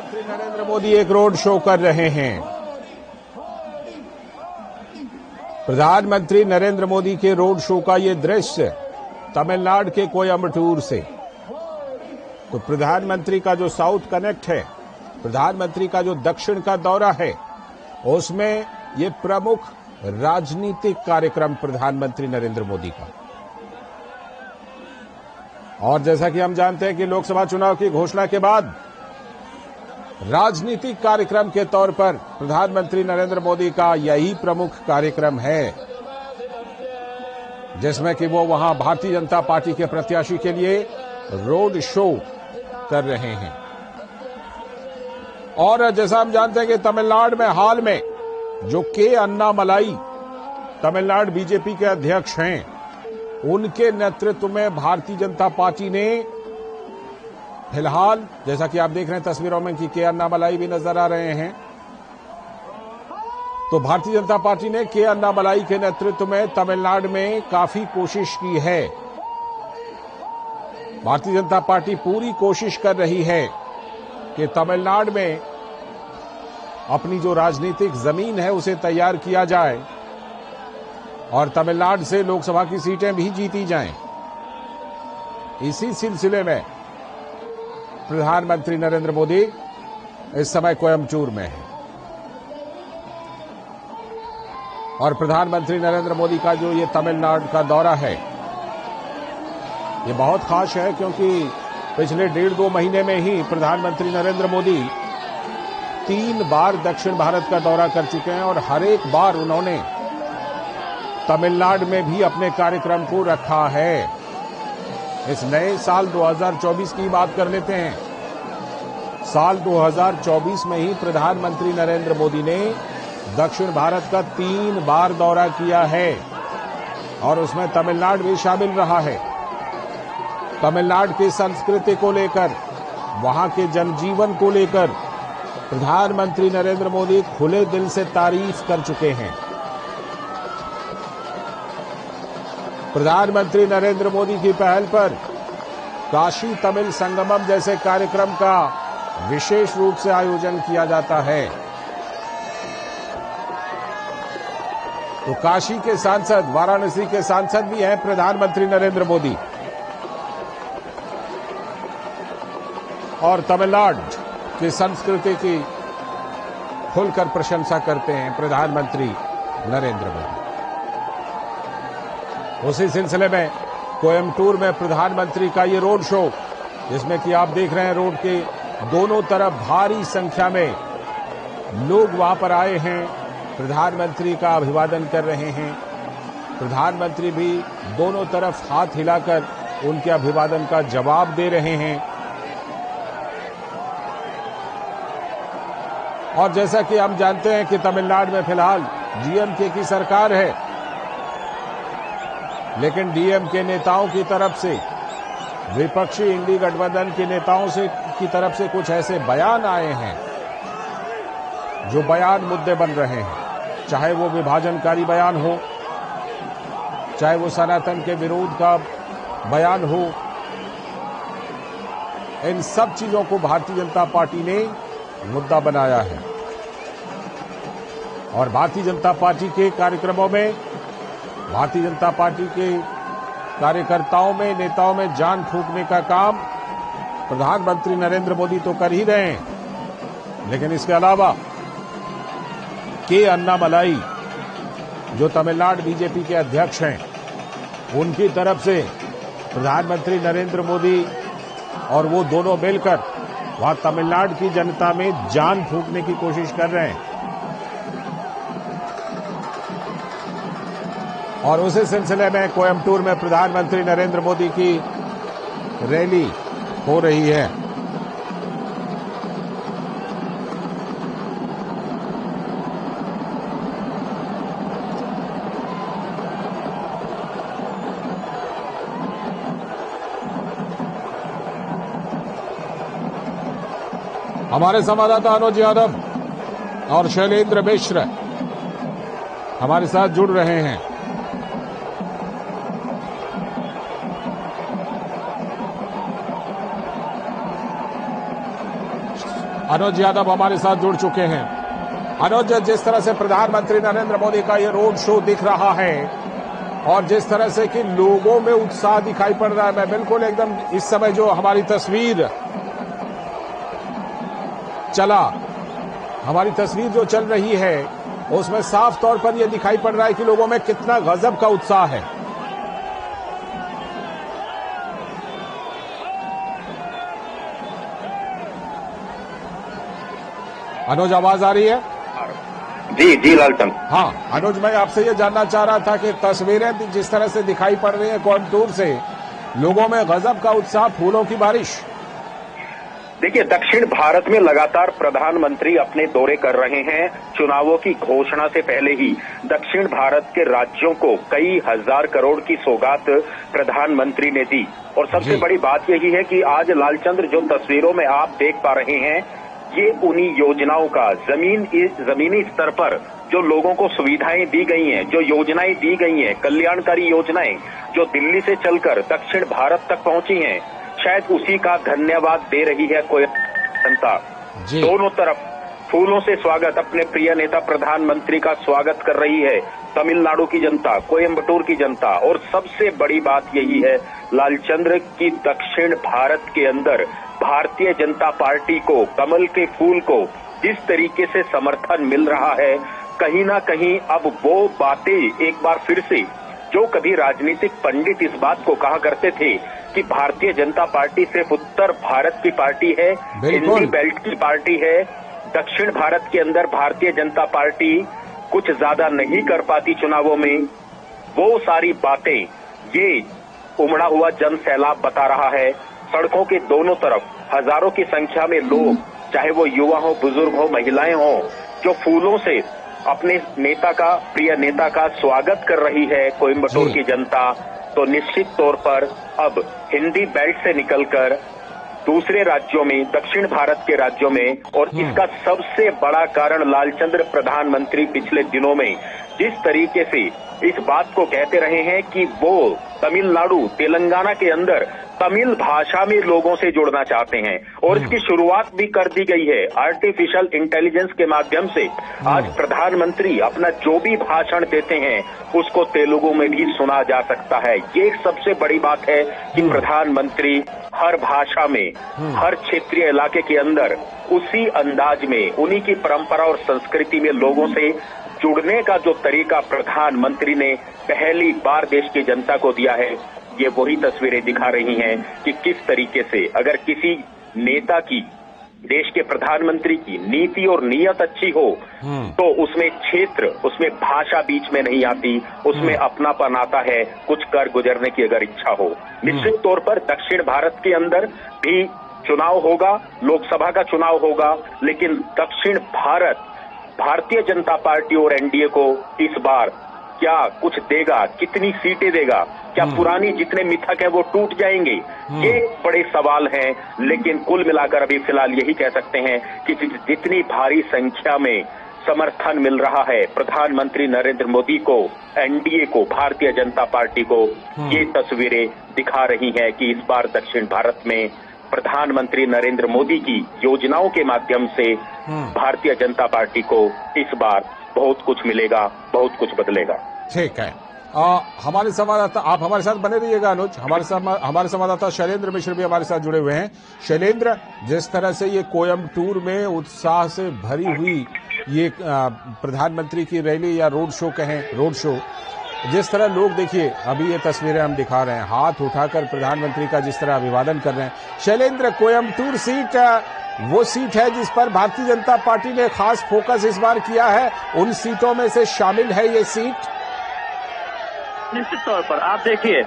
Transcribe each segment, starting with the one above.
प्रधानमंत्री नरेंद्र मोदी एक road show कर रहे हैं। प्रधानमंत्री नरेंद्र मोदी के रोड शो का ये दृश्य तमिलनाडु के कोयम्बटूर से। तो प्रधानमंत्री का जो साउथ कनेक्ट है, प्रधानमंत्री का जो दक्षिण का दौरा है, उसमें ये प्रमुख राजनीतिक कार्यक्रम प्रधानमंत्री नरेंद्र मोदी का। और जैसा कि हम जानते हैं कि लोकसभा चुनाव की घोषणा के बाद राजनीतिक कार्यक्रम के तौर पर प्रधानमंत्री नरेंद्र मोदी का यही प्रमुख कार्यक्रम है, जिसमें कि वो वहां भारतीय जनता पार्टी के प्रत्याशी के लिए रोड शो कर रहे हैं। और जैसा हम जानते हैं कि तमिलनाडु में हाल में जो के अन्नामलाई तमिलनाडु बीजेपी के अध्यक्ष हैं, उनके नेतृत्व में भारतीय जनता पार्टी ने फिलहाल, जैसा कि आप देख रहे हैं तस्वीरों में कि के अन्नामलाई भी नजर आ रहे हैं, तो भारतीय जनता पार्टी ने के अन्नामलाई के नेतृत्व में तमिलनाडु में काफी कोशिश की है। भारतीय जनता पार्टी पूरी कोशिश कर रही है कि तमिलनाडु में अपनी जो राजनीतिक जमीन है उसे तैयार किया जाए और तमिलनाडु से लोकसभा की सीटें भी जीती जाएं। इसी सिलसिले में प्रधानमंत्री नरेंद्र मोदी इस समय कोयम्बटूर में है। और प्रधानमंत्री नरेंद्र मोदी का जो ये तमिलनाडु का दौरा है, ये बहुत खास है, क्योंकि पिछले 1.5-2 महीने में ही प्रधानमंत्री नरेंद्र मोदी 3 बार दक्षिण भारत का दौरा कर चुके हैं और हर एक बार उन्होंने तमिलनाडु में भी अपने कार्यक्रम को रखा है। इस नए साल 2024 की बात कर लेते हैं। साल 2024 में ही प्रधानमंत्री नरेंद्र मोदी ने दक्षिण भारत का 3 बार दौरा किया है और उसमें तमिलनाडु भी शामिल रहा है। तमिलनाडु की संस्कृति को लेकर, वहां के जनजीवन को लेकर प्रधानमंत्री नरेंद्र मोदी खुले दिल से तारीफ कर चुके हैं। प्रधानमंत्री नरेंद्र मोदी की पहल पर काशी तमिल संगमम जैसे कार्यक्रम का विशेष रूप से आयोजन किया जाता है। तो काशी के सांसद, वाराणसी के सांसद भी हैं प्रधानमंत्री नरेंद्र मोदी, और तमिलनाडु की संस्कृति की खुलकर प्रशंसा करते हैं प्रधानमंत्री नरेंद्र मोदी। उसी सिलसिले में कोयम्बटूर में प्रधानमंत्री का ये रोड शो, जिसमें कि आप देख रहे हैं रोड के दोनों तरफ भारी संख्या में लोग वहां पर आए हैं, प्रधानमंत्री का अभिवादन कर रहे हैं। प्रधानमंत्री भी दोनों तरफ हाथ हिलाकर उनके अभिवादन का जवाब दे रहे हैं। और जैसा कि हम जानते हैं कि तमिलनाडु में फिलहाल डीएमके की सरकार है, लेकिन डीएमके नेताओं की तरफ से, विपक्षी इंडी गठबंधन के नेताओं की तरफ से कुछ ऐसे बयान आए हैं जो बयान मुद्दे बन रहे हैं। चाहे वो विभाजनकारी बयान हो, चाहे वो सनातन के विरोध का बयान हो, इन सब चीजों को भारतीय जनता पार्टी ने मुद्दा बनाया है। और भारतीय जनता पार्टी के कार्यक्रमों में, भारतीय जनता पार्टी के कार्यकर्ताओं में, नेताओं में जान फूंकने का काम प्रधानमंत्री नरेंद्र मोदी तो कर ही रहे हैं, लेकिन इसके अलावा के अन्नामलाई जो तमिलनाडु बीजेपी के अध्यक्ष हैं, उनकी तरफ से प्रधानमंत्री नरेंद्र मोदी और वो दोनों मिलकर वहां तमिलनाडु की जनता में जान फूंकने की कोशिश कर रहे हैं। और उसी सिलसिले में कोयम्बटूर में प्रधानमंत्री नरेंद्र मोदी की रैली हो रही है। हमारे संवाददाता अनुज यादव और शैलेंद्र मिश्र हमारे साथ जुड़ रहे हैं। अनुज यादव हमारे साथ जुड़ चुके हैं। अनुज, जिस तरह से प्रधानमंत्री नरेंद्र मोदी का ये रोड शो दिख रहा है और जिस तरह से कि लोगों में उत्साह दिखाई पड़ रहा है, मैं बिल्कुल एकदम इस समय जो हमारी तस्वीर जो चल रही है उसमें साफ तौर पर यह दिखाई पड़ रहा है कि लोगों में कितना गजब का उत्साह है। अनुज, आवाज आ रही है? जी लालचंद। हाँ अनुज, मैं आपसे ये जानना चाह रहा था कि तस्वीरें जिस तरह से दिखाई पड़ रही हैं कोयम्बटूर से, लोगों में गजब का उत्साह, फूलों की बारिश। देखिए, दक्षिण भारत में लगातार प्रधानमंत्री अपने दौरे कर रहे हैं। चुनावों की घोषणा से पहले ही दक्षिण भारत के राज्यों को कई हजार करोड़ की सौगात प्रधानमंत्री ने दी। और सबसे बड़ी बात यही है कि आज लालचंद्र, जो तस्वीरों में आप देख पा रहे हैं, ये उन्हीं योजनाओं का जमीनी स्तर पर जो लोगों को सुविधाएं दी गई हैं, जो योजनाएं दी गई हैं, कल्याणकारी योजनाएं जो दिल्ली से चलकर दक्षिण भारत तक पहुंची हैं, शायद उसी का धन्यवाद दे रही है कोयम्बटूर जनता। दोनों तरफ फूलों से स्वागत, अपने प्रिय नेता प्रधानमंत्री का स्वागत कर रही है तमिलनाडु की जनता, कोयम्बटूर की जनता। और सबसे बड़ी बात यही है लालचंद्र की दक्षिण भारत के अंदर भारतीय जनता पार्टी को, कमल के फूल को जिस तरीके से समर्थन मिल रहा है, कहीं ना कहीं अब वो बातें एक बार फिर से, जो कभी राजनीतिक पंडित इस बात को कहा करते थे कि भारतीय जनता पार्टी सिर्फ उत्तर भारत की पार्टी है, हिंदी बेल्ट की पार्टी है, दक्षिण भारत के अंदर भारतीय जनता पार्टी कुछ ज्यादा नहीं कर पाती चुनावों में, वो सारी बातें ये उमड़ा हुआ जन सैलाब बता रहा है। सड़कों के दोनों तरफ हजारों की संख्या में लोग, चाहे वो युवा हो, बुजुर्ग हो, महिलाएं हो, जो फूलों से अपने नेता का, प्रिय नेता का स्वागत कर रही है कोयम्बटूर की जनता। तो निश्चित तौर पर अब हिंदी बेल्ट से निकलकर दूसरे राज्यों में, दक्षिण भारत के राज्यों में, और इसका सबसे बड़ा कारण लालचंद्र प्रधानमंत्री पिछले दिनों में जिस तरीके से इस बात को कहते रहे हैं कि वो तमिलनाडु, तेलंगाना के अंदर तमिल भाषा में लोगों से जुड़ना चाहते हैं। और इसकी शुरुआत भी कर दी गई है आर्टिफिशियल इंटेलिजेंस के माध्यम से। आज प्रधानमंत्री अपना जो भी भाषण देते हैं उसको तेलुगु में भी सुना जा सकता है। ये एक सबसे बड़ी बात है कि प्रधानमंत्री हर भाषा में, हर क्षेत्रीय इलाके के अंदर उसी अंदाज में, उन्हीं की परंपरा और संस्कृति में लोगों से जुड़ने का जो तरीका प्रधानमंत्री ने पहली बार देश की जनता को दिया है, ये वही तस्वीरें दिखा रही हैं कि किस तरीके से अगर किसी नेता की, देश के प्रधानमंत्री की नीति और नीयत अच्छी हो तो उसमें क्षेत्र, उसमें भाषा बीच में नहीं आती, उसमें अपनापन आता है, कुछ कर गुजरने की अगर इच्छा हो। निश्चित तौर पर दक्षिण भारत के अंदर भी चुनाव होगा, लोकसभा का चुनाव होगा, लेकिन दक्षिण भारत भारतीय जनता पार्टी और एनडीए को इस बार क्या कुछ देगा, कितनी सीटें देगा, क्या पुरानी जितने मिथक है वो टूट जाएंगे, ये बड़े सवाल हैं। लेकिन कुल मिलाकर अभी फिलहाल यही कह सकते हैं कि जितनी भारी संख्या में समर्थन मिल रहा है प्रधानमंत्री नरेंद्र मोदी को, एनडीए को, भारतीय जनता पार्टी को, ये तस्वीरें दिखा रही हैं कि इस बार दक्षिण भारत में प्रधानमंत्री नरेंद्र मोदी की योजनाओं के माध्यम से भारतीय जनता पार्टी को इस बार बहुत कुछ मिलेगा, बहुत कुछ बदलेगा। ठीक है। हमारे संवाददाता, आप हमारे साथ बने रहिएगा अनुज। हमारे संवाददाता शैलेंद्र मिश्र भी हमारे साथ जुड़े हुए हैं। शैलेंद्र, जिस तरह से ये कोयम्बटूर में उत्साह से भरी हुई ये प्रधानमंत्री की रैली या रोड शो कहें, रोड शो, जिस तरह लोग, देखिए अभी ये तस्वीरें हम दिखा रहे हैं, हाथ उठाकर प्रधानमंत्री का जिस तरह अभिवादन कर रहे हैं। शैलेंद्र, कोयम्बटूर सीट वो सीट है जिस पर भारतीय जनता पार्टी ने खास फोकस इस बार किया है, उन सीटों में से शामिल है ये सीट। निश्चित तौर पर आप देखिए,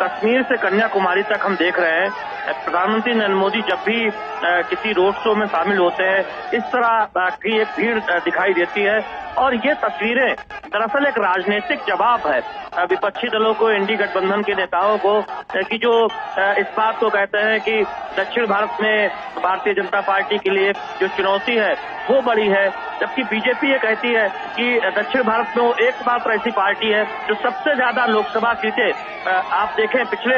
कश्मीर से कन्याकुमारी तक हम देख रहे हैं प्रधानमंत्री नरेंद्र मोदी जब भी किसी रोड शो में शामिल होते हैं, इस तरह की एक भीड़ दिखाई देती है। और ये तस्वीरें दरअसल एक राजनीतिक जवाब है विपक्षी दलों को, एनडीए गठबंधन के नेताओं को, कि जो इस बात को कहते हैं कि दक्षिण भारत में भारतीय जनता पार्टी के लिए जो चुनौती है वो बड़ी है, जबकि बीजेपी ये कहती है कि दक्षिण भारत में वो एकमात्र ऐसी पार्टी है जो सबसे ज्यादा लोकसभा सीटें, आप देखें पिछले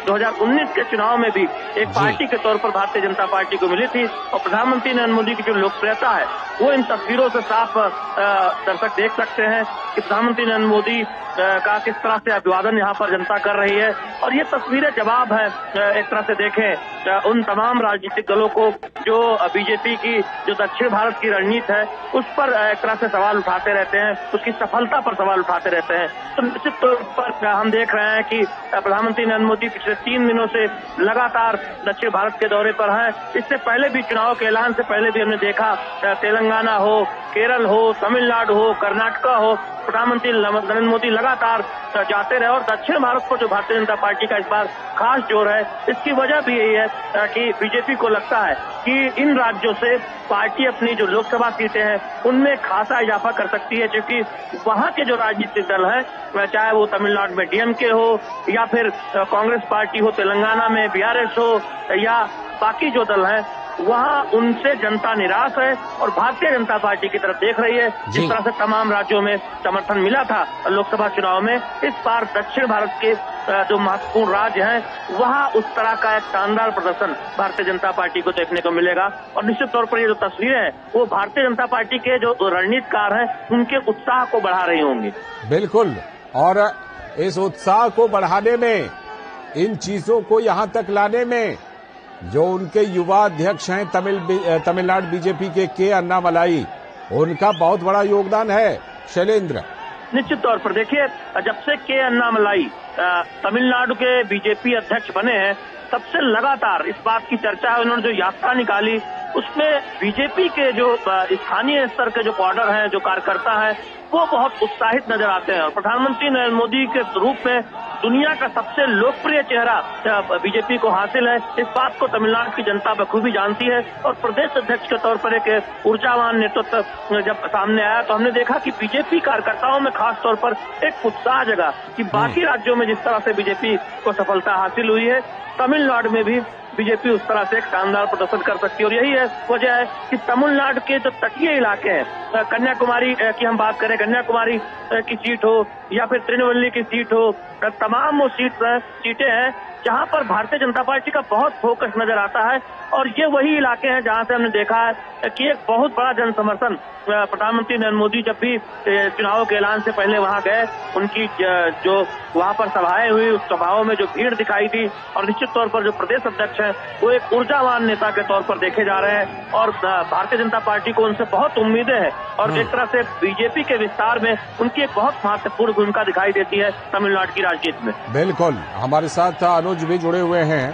2019 के चुनाव में भी एक पार्टी के तौर पर भारतीय जनता पार्टी को मिली थी, और प्रधानमंत्री नरेंद्र मोदी की जो लोकप्रियता है वो इन तस्वीरों से साफ दर्शक देख सकते हैं कि प्रधानमंत्री नरेंद्र मोदी का किस तरह से अभिवादन यहाँ पर जनता कर रही है। और ये तस्वीरें जवाब है एक तरह से देखें उन तमाम राजनीतिक दलों को जो बीजेपी की जो दक्षिण भारत की रणनीति है उस पर एक तरह से सवाल उठाते रहते हैं, उसकी सफलता पर सवाल उठाते रहते हैं। तो निश्चित तौर पर हम देख रहे हैं कि प्रधानमंत्री नरेंद्र मोदी पिछले 3 दिनों से लगातार दक्षिण भारत के दौरे पर हैं। इससे पहले भी चुनाव के ऐलान से पहले भी हमने देखा तेलंगाना हो, केरल हो, तमिलनाडु हो, कर्नाटका हो, प्रधानमंत्री नरेंद्र मोदी लगातार जाते रहे। और दक्षिण भारत पर जो भारतीय जनता पार्टी का इस बार खास जोर है, इसकी वजह भी यही है कि बीजेपी को लगता है कि इन राज्यों से पार्टी अपनी जो लोकसभा सीटें हैं उनमें खासा इजाफा कर सकती है, क्योंकि वहां के जो राजनीतिक दल हैं, चाहे वो तमिलनाडु में डीएमके हो या फिर कांग्रेस पार्टी हो तेलंगाना में, बीआरएस हो या बाकी जो दल हैं, वहाँ उनसे जनता निराश है और भारतीय जनता पार्टी की तरफ देख रही है। जिस तरह से तमाम राज्यों में समर्थन मिला था लोकसभा चुनाव में, इस बार दक्षिण भारत के जो महत्वपूर्ण राज्य हैं वहाँ उस तरह का एक शानदार प्रदर्शन भारतीय जनता पार्टी को देखने को मिलेगा। और निश्चित तौर पर ये जो तस्वीरें हैं वो भारतीय जनता पार्टी के जो रणनीतिकार हैं उनके उत्साह को बढ़ा रही होंगी। बिल्कुल, और इस उत्साह को बढ़ाने में, इन चीजों को यहाँ तक लाने में जो उनके युवा अध्यक्ष हैं तमिलनाडु बीजेपी के अन्नामलाई, उनका बहुत बड़ा योगदान है। शैलेंद्र, निश्चित तौर पर देखिए, जब से के अन्नामलाई तमिलनाडु के बीजेपी अध्यक्ष बने हैं तब से लगातार इस बात की चर्चा है। उन्होंने जो यात्रा निकाली उसमें बीजेपी के जो स्थानीय स्तर के जो कैडर हैं, जो कार्यकर्ता हैं, वो बहुत उत्साहित नजर आते हैं। और प्रधानमंत्री नरेंद्र मोदी के रूप में दुनिया का सबसे लोकप्रिय चेहरा बीजेपी को हासिल है, इस बात को तमिलनाडु की जनता बखूबी जानती है। और प्रदेश अध्यक्ष के तौर पर एक ऊर्जावान नेतृत्व जब सामने आया तो हमने देखा कि बीजेपी कार्यकर्ताओं में खास तौर पर एक उत्साह जगा कि बाकी राज्यों में जिस तरह से बीजेपी को सफलता हासिल हुई है, तमिलनाडु में भी बीजेपी उस तरह से एक शानदार प्रदर्शन कर सकती है। और यही है वजह है कि तमिलनाडु के जो तटीय इलाके हैं, कन्याकुमारी की हम बात करें, कन्याकुमारी की सीट हो या फिर तिरुनेलवेली की सीट हो, तमाम वो सीटें हैं जहां पर भारतीय जनता पार्टी का बहुत फोकस नजर आता है। और ये वही इलाके हैं जहां से हमने देखा है कि एक बहुत बड़ा जन समर्थन प्रधानमंत्री नरेंद्र मोदी जब भी चुनाव के ऐलान से पहले वहां गए, उनकी जो वहां पर सभाएं हुई, उस सभाओं में जो भीड़ दिखाई दी। और निश्चित तौर पर जो प्रदेश अध्यक्ष हैं वो एक ऊर्जावान नेता के तौर पर देखे जा रहे हैं और भारतीय जनता पार्टी को उनसे बहुत उम्मीदें हैं। और एक तरह से बीजेपी के विस्तार में उनकी एक बहुत महत्वपूर्ण भूमिका दिखाई देती है तमिलनाडु की राजनीति में। बिल्कुल, हमारे साथ अनुज भी जुड़े हुए हैं।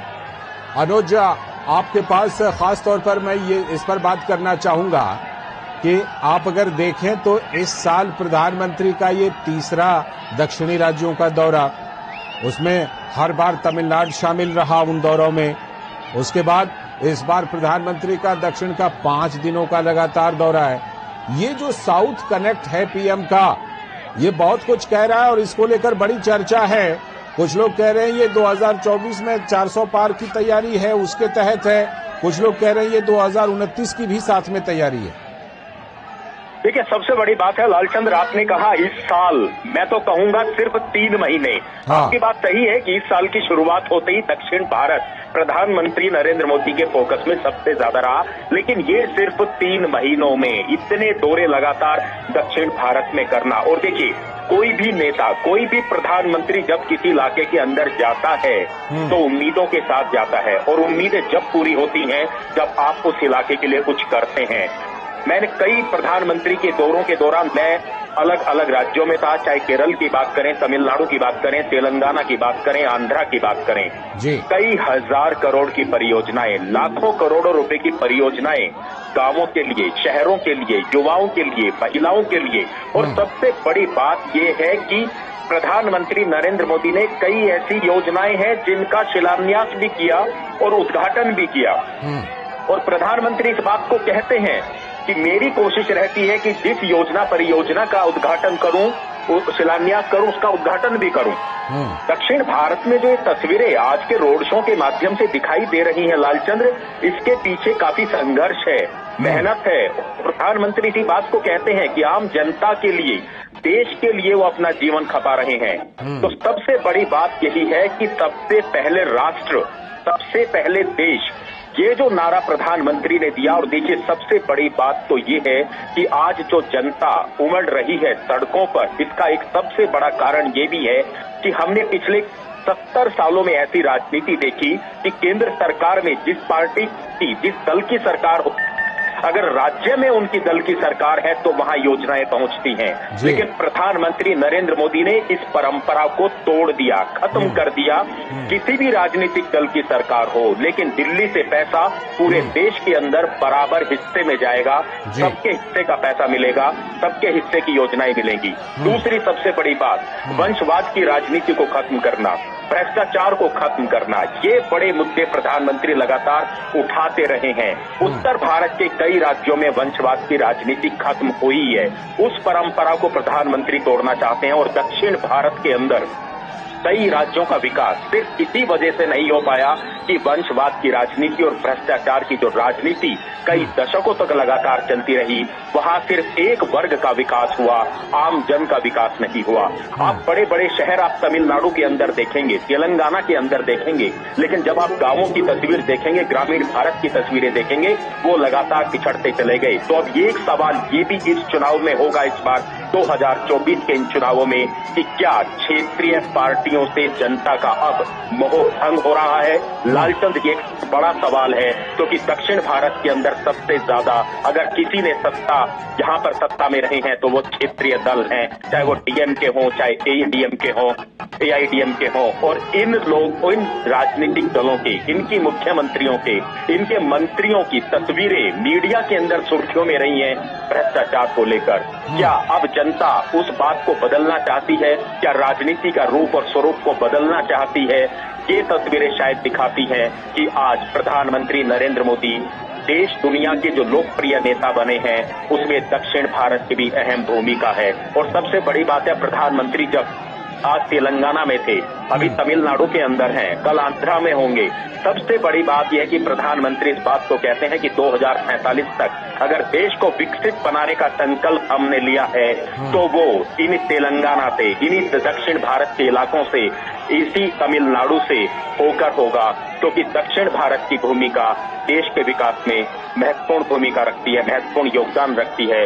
अनुज, आपके पास खास तौर पर मैं ये इस पर बात करना चाहूंगा कि आप अगर देखें तो इस साल प्रधानमंत्री का ये तीसरा दक्षिणी राज्यों का दौरा, उसमें हर बार तमिलनाडु शामिल रहा उन दौरों में। उसके बाद इस बार प्रधानमंत्री का दक्षिण का 5 दिनों का लगातार दौरा है। ये जो साउथ कनेक्ट है पीएम का, ये बहुत कुछ कह रहा है और इसको लेकर बड़ी चर्चा है। कुछ लोग कह रहे हैं ये 2024 में 400 पार की तैयारी है, उसके तहत है। कुछ लोग कह रहे हैं ये 2029 की भी साथ में तैयारी है। देखिए, सबसे बड़ी बात है लालचंद्र, आपने कहा इस साल, मैं तो कहूंगा सिर्फ 3 महीने। आपकी बात सही है कि इस साल की शुरुआत होते ही दक्षिण भारत प्रधानमंत्री नरेंद्र मोदी के फोकस में सबसे ज्यादा रहा, लेकिन ये सिर्फ 3 महीनों में इतने दौरे लगातार दक्षिण भारत में करना। और देखिए, कोई भी नेता, कोई भी प्रधानमंत्री जब किसी इलाके के अंदर जाता है तो उम्मीदों के साथ जाता है, और उम्मीदें जब पूरी होती हैं जब आप उस इलाके के लिए कुछ करते हैं। मैंने कई प्रधानमंत्री के दौरों के दौरान मैं अलग अलग राज्यों में था, चाहे केरल की बात करें, तमिलनाडु की बात करें, तेलंगाना की बात करें, आंध्रा की बात करें जी। कई हजार करोड़ की परियोजनाएं, लाखों करोड़ों रुपए की परियोजनाएं गांवों के लिए, शहरों के लिए, युवाओं के लिए, महिलाओं के लिए। और सबसे बड़ी बात यह है कि प्रधानमंत्री नरेंद्र मोदी ने कई ऐसी योजनाएं हैं जिनका शिलान्यास भी किया और उद्घाटन भी किया। और प्रधानमंत्री इस बात को कहते हैं कि मेरी कोशिश रहती है कि जिस योजना परियोजना का उद्घाटन करूं, शिलान्यास करूं, उसका उद्घाटन भी करूं। दक्षिण भारत में जो ये तस्वीरें आज के रोड शो के माध्यम से दिखाई दे रही हैं लालचंद्र, इसके पीछे काफी संघर्ष है, मेहनत है। प्रधानमंत्री इसी बात को कहते हैं कि आम जनता के लिए, देश के लिए वो अपना जीवन खपा रहे हैं। तो सबसे बड़ी बात यही है कि सबसे पहले राष्ट्र, सबसे पहले देश, ये जो नारा प्रधानमंत्री ने दिया। और देखिए सबसे बड़ी बात तो ये है कि आज जो जनता उमड़ रही है सड़कों पर, इसका एक सबसे बड़ा कारण ये भी है कि हमने पिछले 70 सालों में ऐसी राजनीति देखी कि केंद्र सरकार में जिस पार्टी की, जिस दल की सरकार हो, अगर राज्य में उनकी दल की सरकार है तो वहां योजनाएं पहुंचती हैं। लेकिन प्रधानमंत्री नरेंद्र मोदी ने इस परंपरा को तोड़ दिया, खत्म कर दिया। किसी भी राजनीतिक दल की सरकार हो, लेकिन दिल्ली से पैसा पूरे देश के अंदर बराबर हिस्से में जाएगा, सबके हिस्से का पैसा मिलेगा, सबके हिस्से की योजनाएं मिलेंगी। दूसरी सबसे बड़ी बात, वंशवाद की राजनीति को खत्म करना, भ्रष्टाचार को खत्म करना, ये बड़े मुद्दे प्रधानमंत्री लगातार उठाते रहे हैं। उत्तर भारत के कई राज्यों में वंशवाद की राजनीति खत्म हुई है, उस परंपरा को प्रधानमंत्री तोड़ना चाहते हैं। और दक्षिण भारत के अंदर कई राज्यों का विकास सिर्फ इसी वजह से नहीं हो पाया कि वंशवाद की राजनीति और भ्रष्टाचार की जो राजनीति कई दशकों तक लगातार चलती रही, वहां सिर्फ एक वर्ग का विकास हुआ, आम जन का विकास नहीं हुआ। आप बड़े बड़े शहर आप तमिलनाडु के अंदर देखेंगे, तेलंगाना के अंदर देखेंगे, लेकिन जब आप गांवों की तस्वीर देखेंगे, ग्रामीण भारत की तस्वीरें देखेंगे, वो लगातार पिछड़ते चले गए। तो अब ये एक सवाल ये भी इस चुनाव में होगा, इस बार 2024 के इन चुनावों में, कि क्या क्षेत्रीय पार्टियों से जनता का अब मोह भंग हो रहा है? लालचंद, ये एक बड़ा सवाल है, क्योंकि दक्षिण भारत के अंदर सबसे ज्यादा अगर किसी ने सत्ता, यहाँ पर सत्ता में रहे हैं तो वो क्षेत्रीय दल हैं, चाहे वो डीएमके हो, चाहे एडीएमके हो, एआईडीएमके हो। और इन राजनीतिक दलों के, इनकी मुख्यमंत्रियों के, इनके मंत्रियों की तस्वीरें मीडिया के अंदर सुर्खियों में रही हैं भ्रष्टाचार को लेकर। क्या अब जनता उस बात को बदलना चाहती है? क्या राजनीति का रूप और स्वरूप को बदलना चाहती है? ये तस्वीरें शायद दिखाती हैं कि आज प्रधानमंत्री नरेंद्र मोदी देश दुनिया के जो लोकप्रिय नेता बने हैं, उसमें दक्षिण भारत की भी अहम भूमिका है। और सबसे बड़ी बात है, प्रधानमंत्री जब आज तेलंगाना में थे, अभी तमिलनाडु के अंदर हैं, कल आंध्रा में होंगे। सबसे बड़ी बात यह है कि प्रधानमंत्री इस बात को कहते हैं कि 2047 तक अगर देश को विकसित बनाने का संकल्प हमने लिया है, तो वो इन तेलंगाना से, इन्हीं दक्षिण भारत के इलाकों से, इसी तमिलनाडु से होकर होगा, क्योंकि दक्षिण भारत की भूमिका देश के विकास में महत्वपूर्ण भूमिका रखती है, महत्वपूर्ण योगदान रखती है।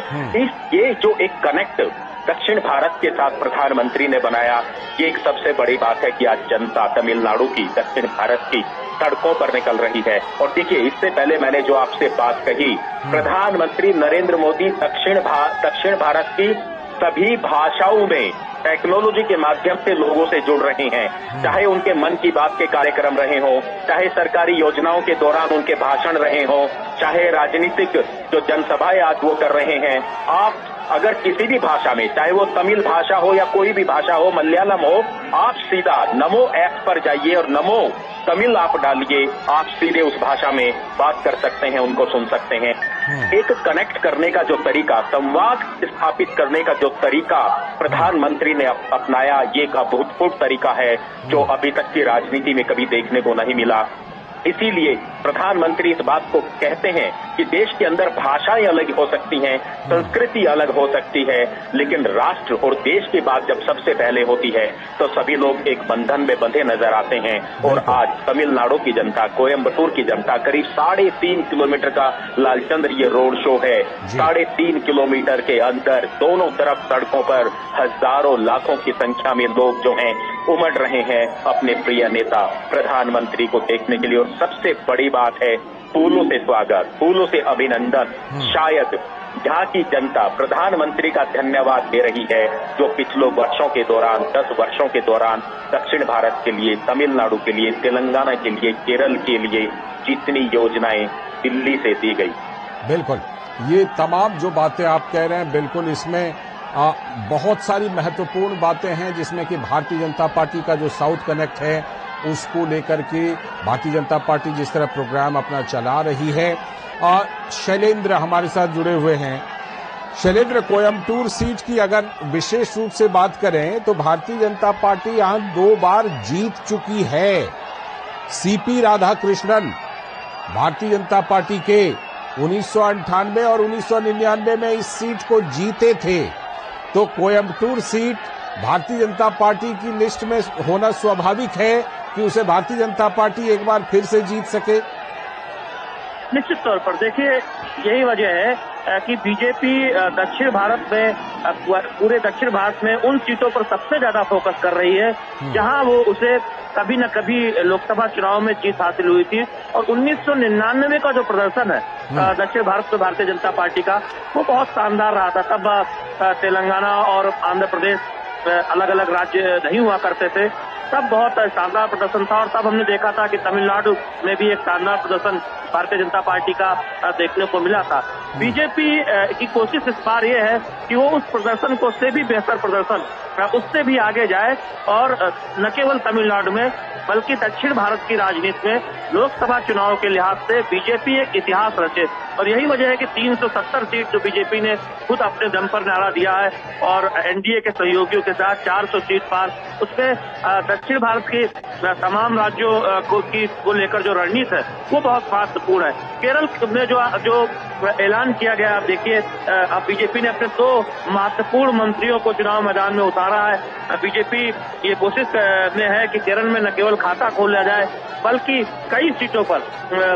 ये जो एक कनेक्ट दक्षिण भारत के साथ प्रधानमंत्री ने बनाया, ये एक सबसे बड़ी बात है कि आज जनता तमिलनाडु की, दक्षिण भारत की सड़कों पर निकल रही है। और देखिए, इससे पहले मैंने जो आपसे बात कही, प्रधानमंत्री नरेंद्र मोदी दक्षिण भारत की सभी भाषाओं में टेक्नोलॉजी के माध्यम से लोगों से जुड़ रहे हैं, चाहे उनके मन की बात के कार्यक्रम रहे हों, चाहे सरकारी योजनाओं के दौरान उनके भाषण रहे हों, चाहे राजनीतिक जो जनसभाएं आज वो कर रहे हैं। आप अगर किसी भी भाषा में, चाहे वो तमिल भाषा हो या कोई भी भाषा हो, मलयालम हो, आप सीधा नमो ऐप पर जाइए और नमो तमिल आप डालिए, आप सीधे उस भाषा में बात कर सकते हैं, उनको सुन सकते हैं। एक कनेक्ट करने का जो तरीका, संवाद स्थापित करने का जो तरीका प्रधानमंत्री ने अपनाया, ये एक अभूतपूर्व तरीका है जो अभी तक की राजनीति में कभी देखने को नहीं मिला। इसीलिए प्रधानमंत्री इस बात को कहते हैं कि देश के अंदर भाषाएं अलग हो सकती हैं, संस्कृति अलग हो सकती है, लेकिन राष्ट्र और देश की बात जब सबसे पहले होती है तो सभी लोग एक बंधन में बंधे नजर आते हैं। और आज तमिलनाडु की जनता, कोयम्बटूर की जनता, करीब 3.5 किलोमीटर का लालचंद्र ये रोड शो है, 3.5 किलोमीटर के अंदर दोनों तरफ सड़कों पर हजारों लाखों की संख्या में लोग जो हैं उमड़ रहे हैं अपने प्रिय नेता प्रधानमंत्री को देखने के लिए। और सबसे बड़ी बात है, फूलों से स्वागत, फूलों से अभिनंदन। शायद यहाँ की जनता प्रधानमंत्री का धन्यवाद दे रही है, जो पिछले वर्षों के दौरान, 10 वर्षों के दौरान दक्षिण भारत के लिए, तमिलनाडु के लिए, तेलंगाना के लिए, केरल के लिए जितनी योजनाएं दिल्ली से दी गई। बिल्कुल, ये तमाम जो बातें आप कह रहे हैं, बिल्कुल इसमें बहुत सारी महत्वपूर्ण बातें हैं, जिसमें कि भारतीय जनता पार्टी का जो साउथ कनेक्ट है उसको लेकर के भारतीय जनता पार्टी जिस तरह प्रोग्राम अपना चला रही है। शैलेंद्र हमारे साथ जुड़े हुए हैं। शैलेंद्र, कोयम्बटूर सीट की अगर विशेष रूप से बात करें तो भारतीय जनता पार्टी यहां 2 बार जीत चुकी है। सीपी राधाकृष्णन भारतीय जनता पार्टी के 1998 और 1999 में इस सीट को जीते थे, तो कोयम्बटूर सीट भारतीय जनता पार्टी की लिस्ट में होना स्वाभाविक है कि उसे भारतीय जनता पार्टी एक बार फिर से जीत सके। निश्चित तौर पर देखिए, यही वजह है कि बीजेपी दक्षिण भारत में, पूरे दक्षिण भारत में उन सीटों पर सबसे ज्यादा फोकस कर रही है जहां वो उसे कभी न कभी लोकसभा चुनाव में जीत हासिल हुई थी। और 1999 का जो प्रदर्शन है दक्षिण भारत में भारतीय जनता पार्टी का, वो बहुत शानदार रहा था। तब तेलंगाना और आंध्र प्रदेश अलग अलग राज्य नहीं हुआ करते थे, तब बहुत शानदार प्रदर्शन था। और तब हमने देखा था कि तमिलनाडु में भी एक शानदार प्रदर्शन भारतीय जनता पार्टी का देखने को मिला था। बीजेपी की कोशिश इस बार ये है कि वो उस प्रदर्शन को से भी बेहतर प्रदर्शन, उससे भी आगे जाए और न केवल तमिलनाडु में बल्कि दक्षिण भारत की राजनीति में लोकसभा चुनाव के लिहाज से बीजेपी एक इतिहास रचे। और यही वजह है कि 370 सीट जो बीजेपी ने खुद अपने दम पर नारा दिया है और एनडीए के सहयोगियों के साथ 400 सीट पार, उसमें दक्षिण भारत के तमाम राज्यों को लेकर जो रणनीति है वो बहुत महत्वपूर्ण है। केरल में जो ऐलान किया गया, आप देखिए, अब बीजेपी ने अपने 2 महत्वपूर्ण मंत्रियों को चुनाव मैदान में उतारा है। बीजेपी ये कोशिश में है कि केरल में न केवल खाता खोला जाए बल्कि कई सीटों पर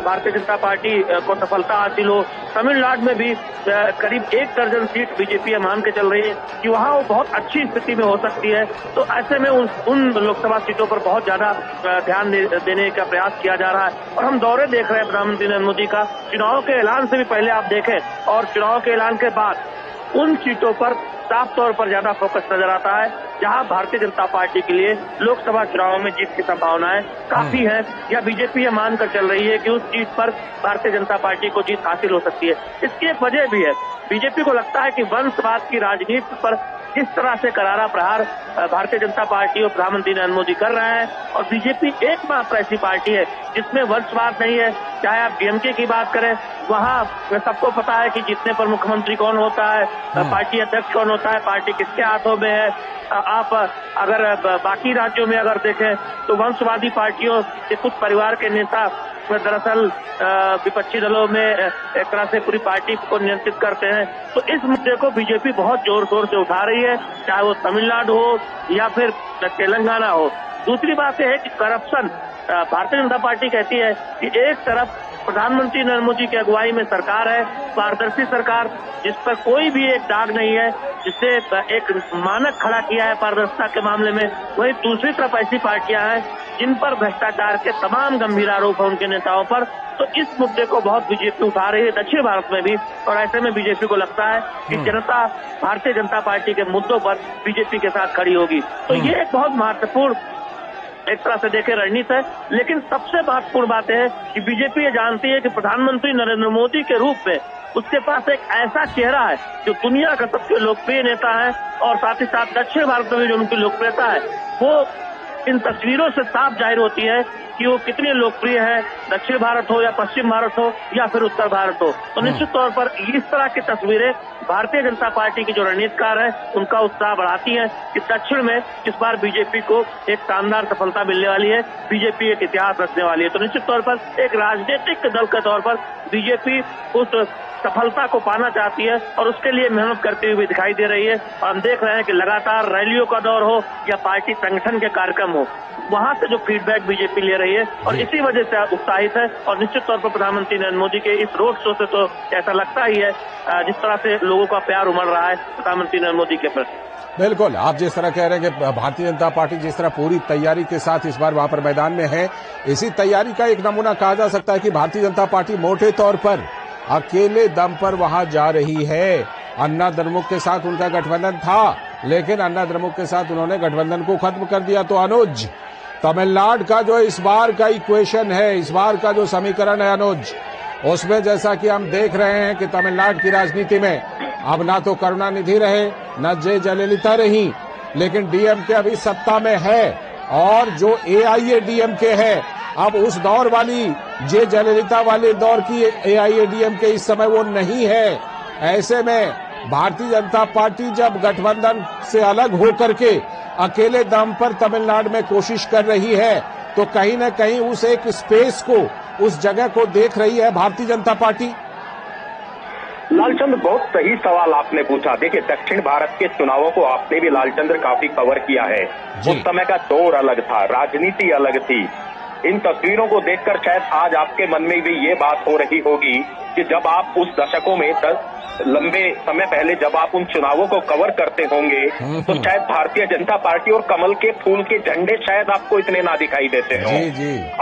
भारतीय जनता पार्टी को सफलता हासिल हो। तमिलनाडु में भी करीब 1 दर्जन सीट बीजेपी मान के चल रही है कि वहां वो बहुत अच्छी स्थिति में हो सकती है। तो ऐसे में उन लोकसभा सीटों पर बहुत ज्यादा ध्यान देने का प्रयास किया जा रहा है। और हम दौरे देख रहे हैं प्रधानमंत्री नरेंद्र मोदी का, चुनाव के ऐलान से भी पहले आप देखें और चुनाव के ऐलान के बाद उन सीटों पर साफ तौर पर ज्यादा फोकस नजर आता है जहां भारतीय जनता पार्टी के लिए लोकसभा चुनाव में जीत की संभावनाएं काफी है, या बीजेपी ये मानकर चल रही है कि उस सीट पर भारतीय जनता पार्टी को जीत हासिल हो सकती है। इसकी एक वजह भी है, बीजेपी को लगता है कि वंशवाद की राजनीति पर जिस तरह से करारा प्रहार भारतीय जनता पार्टी और प्रधानमंत्री नरेंद्र मोदी कर रहे हैं, और बीजेपी एकमात्र ऐसी पार्टी है जिसमें वंशवाद नहीं है। चाहे आप डीएमके की बात करें, वहां सबको पता है कि जीतने पर मुख्यमंत्री कौन होता है, पार्टी अध्यक्ष कौन होता है, पार्टी किसके हाथों में है। आप अगर बाकी राज्यों में अगर देखें तो वंशवादी पार्टियों के कुछ परिवार के नेता दरअसल विपक्षी दलों में एक तरह से पूरी पार्टी को नियंत्रित करते हैं। तो इस मुद्दे को बीजेपी बहुत जोर शोर से उठा रही है, चाहे वो तमिलनाडु हो या फिर तेलंगाना हो। दूसरी बात यह है कि करप्शन, भारतीय जनता पार्टी कहती है कि एक तरफ प्रधानमंत्री नरेंद्र मोदी की अगुवाई में सरकार है, पारदर्शी सरकार जिस पर कोई भी एक दाग नहीं है, जिससे एक मानक खड़ा किया है पारदर्शिता के मामले में, वहीं दूसरी तरफ ऐसी पार्टियां हैं जिन पर भ्रष्टाचार के तमाम गंभीर आरोप हैं उनके नेताओं पर। तो इस मुद्दे को बहुत बीजेपी उठा रही है दक्षिण भारत में भी, और ऐसे में बीजेपी को लगता है कि जनता भारतीय जनता पार्टी के मुद्दों पर बीजेपी के साथ खड़ी होगी। तो ये एक बहुत महत्वपूर्ण एक तरह से देखे रणनीति है। लेकिन सबसे महत्वपूर्ण बात है कि बीजेपी ये जानती है कि प्रधानमंत्री नरेंद्र मोदी के रूप में उसके पास एक ऐसा चेहरा है जो दुनिया का सबसे लोकप्रिय नेता है, और साथ ही साथ दक्षिण भारत में जो उनकी लोकप्रियता है वो इन तस्वीरों से साफ जाहिर होती है कि वो कितने लोकप्रिय है, दक्षिण भारत हो या पश्चिम भारत हो या फिर उत्तर भारत हो। तो निश्चित तौर पर इस तरह की तस्वीरें भारतीय जनता पार्टी की जो रणनीतिकार है उनका उत्साह बढ़ाती है कि दक्षिण में इस बार बीजेपी को एक शानदार सफलता मिलने वाली है, बीजेपी एक इतिहास रचने वाली है। तो निश्चित तौर पर एक राजनीतिक दल के तौर पर बीजेपी उस सफलता को पाना चाहती है और उसके लिए मेहनत करती हुई दिखाई दे रही है। और हम देख रहे हैं कि लगातार रैलियों का दौर हो या पार्टी संगठन के कार्यक्रम हो, वहां से जो फीडबैक बीजेपी ले रही है और इसी वजह से उत्साहित है। और निश्चित तौर पर प्रधानमंत्री नरेंद्र मोदी के इस रोड शो से तो ऐसा लगता ही है जिस तरह से लोगों का प्यार उमड़ रहा है प्रधानमंत्री नरेंद्र मोदी के प्रति। बिल्कुल, आप जिस तरह कह रहे हैं कि भारतीय जनता पार्टी जिस तरह पूरी तैयारी के साथ इस बार वहां पर मैदान में है, इसी तैयारी का एक नमूना कहा जा सकता है कि भारतीय जनता पार्टी मोटे तौर पर अकेले दम पर वहां जा रही है। अन्ना द्रमुक के साथ उनका गठबंधन था, लेकिन अन्ना द्रमुक के साथ उन्होंने गठबंधन को खत्म कर दिया। तो अनुज, तमिलनाडु का जो इस बार का इक्वेशन है, इस बार का जो समीकरण है अनुज, उसमें जैसा कि हम देख रहे हैं कि तमिलनाडु की राजनीति में अब ना तो करुणानिधि रहे न जयललिता रही, लेकिन डीएमके अभी सत्ता में है, और जो एआईएडीएमके है अब उस दौर वाली जयललिता वाले दौर की एआईएडीएमके इस समय वो नहीं है। ऐसे में भारतीय जनता पार्टी जब गठबंधन से अलग होकर के अकेले दम पर तमिलनाडु में कोशिश कर रही है तो कहीं न कहीं उस एक स्पेस को, उस जगह को देख रही है भारतीय जनता पार्टी। लालचंद्र, बहुत सही सवाल आपने पूछा। देखिए, दक्षिण भारत के चुनावों को आपने भी लालचंद्र काफी कवर किया है। उस समय का दौर अलग था, राजनीति अलग थी। इन तस्वीरों को देखकर शायद आज आपके मन में भी ये बात हो रही होगी कि जब आप उस दशकों में लंबे समय पहले जब आप उन चुनावों को कवर करते होंगे तो शायद भारतीय जनता पार्टी और कमल के फूल के झंडे शायद आपको इतने ना दिखाई देते हो।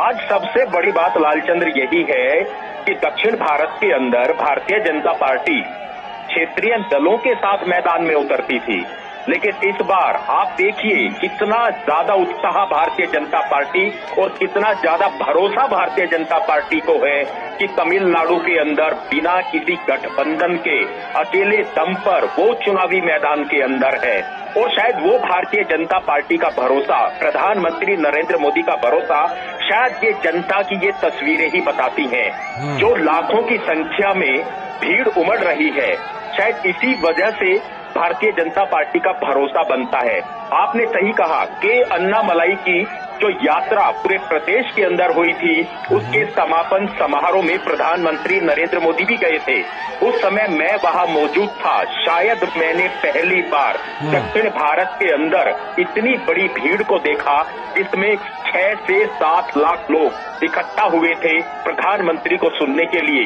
आज सबसे बड़ी बात लालचंद्र यही है कि दक्षिण भारत के अंदर भारतीय जनता पार्टी क्षेत्रीय दलों के साथ मैदान में उतरती थी, लेकिन इस बार आप देखिए कितना ज्यादा उत्साह भारतीय जनता पार्टी और कितना ज्यादा भरोसा भारतीय जनता पार्टी को है कि तमिलनाडु के अंदर बिना किसी गठबंधन के अकेले दम पर वो चुनावी मैदान के अंदर है। और शायद वो भारतीय जनता पार्टी का भरोसा, प्रधानमंत्री नरेंद्र मोदी का भरोसा शायद ये जनता की ये तस्वीरें ही बताती हैं। जो लाखों की संख्या में भीड़ उमड़ रही है, शायद इसी वजह से भारतीय जनता पार्टी का भरोसा बनता है। आपने सही कहा कि अन्नामलाई की जो यात्रा पूरे प्रदेश के अंदर हुई थी, उसके समापन समारोह में प्रधानमंत्री नरेंद्र मोदी भी गए थे। उस समय मैं वहां मौजूद था। शायद मैंने पहली बार दक्षिण भारत के अंदर इतनी बड़ी भीड़ को देखा जिसमें 6 से 7 लाख लोग इकट्ठा हुए थे प्रधानमंत्री को सुनने के लिए।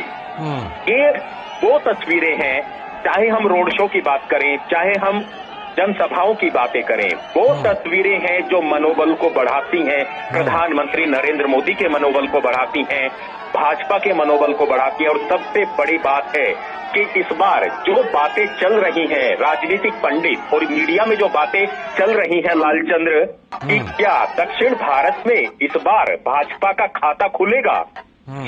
ये वो तस्वीरें हैं, चाहे हम रोड शो की बात करें, चाहे हम जनसभाओं की बातें करें, वो तस्वीरें हैं जो मनोबल को बढ़ाती हैं, प्रधानमंत्री नरेंद्र मोदी के मनोबल को बढ़ाती हैं, भाजपा के मनोबल को बढ़ाती हैं। और सबसे बड़ी बात है कि इस बार जो बातें चल रही हैं, राजनीतिक पंडित और मीडिया में जो बातें चल रही हैं लालचंद्र, कि क्या दक्षिण भारत में इस बार भाजपा का खाता खुलेगा,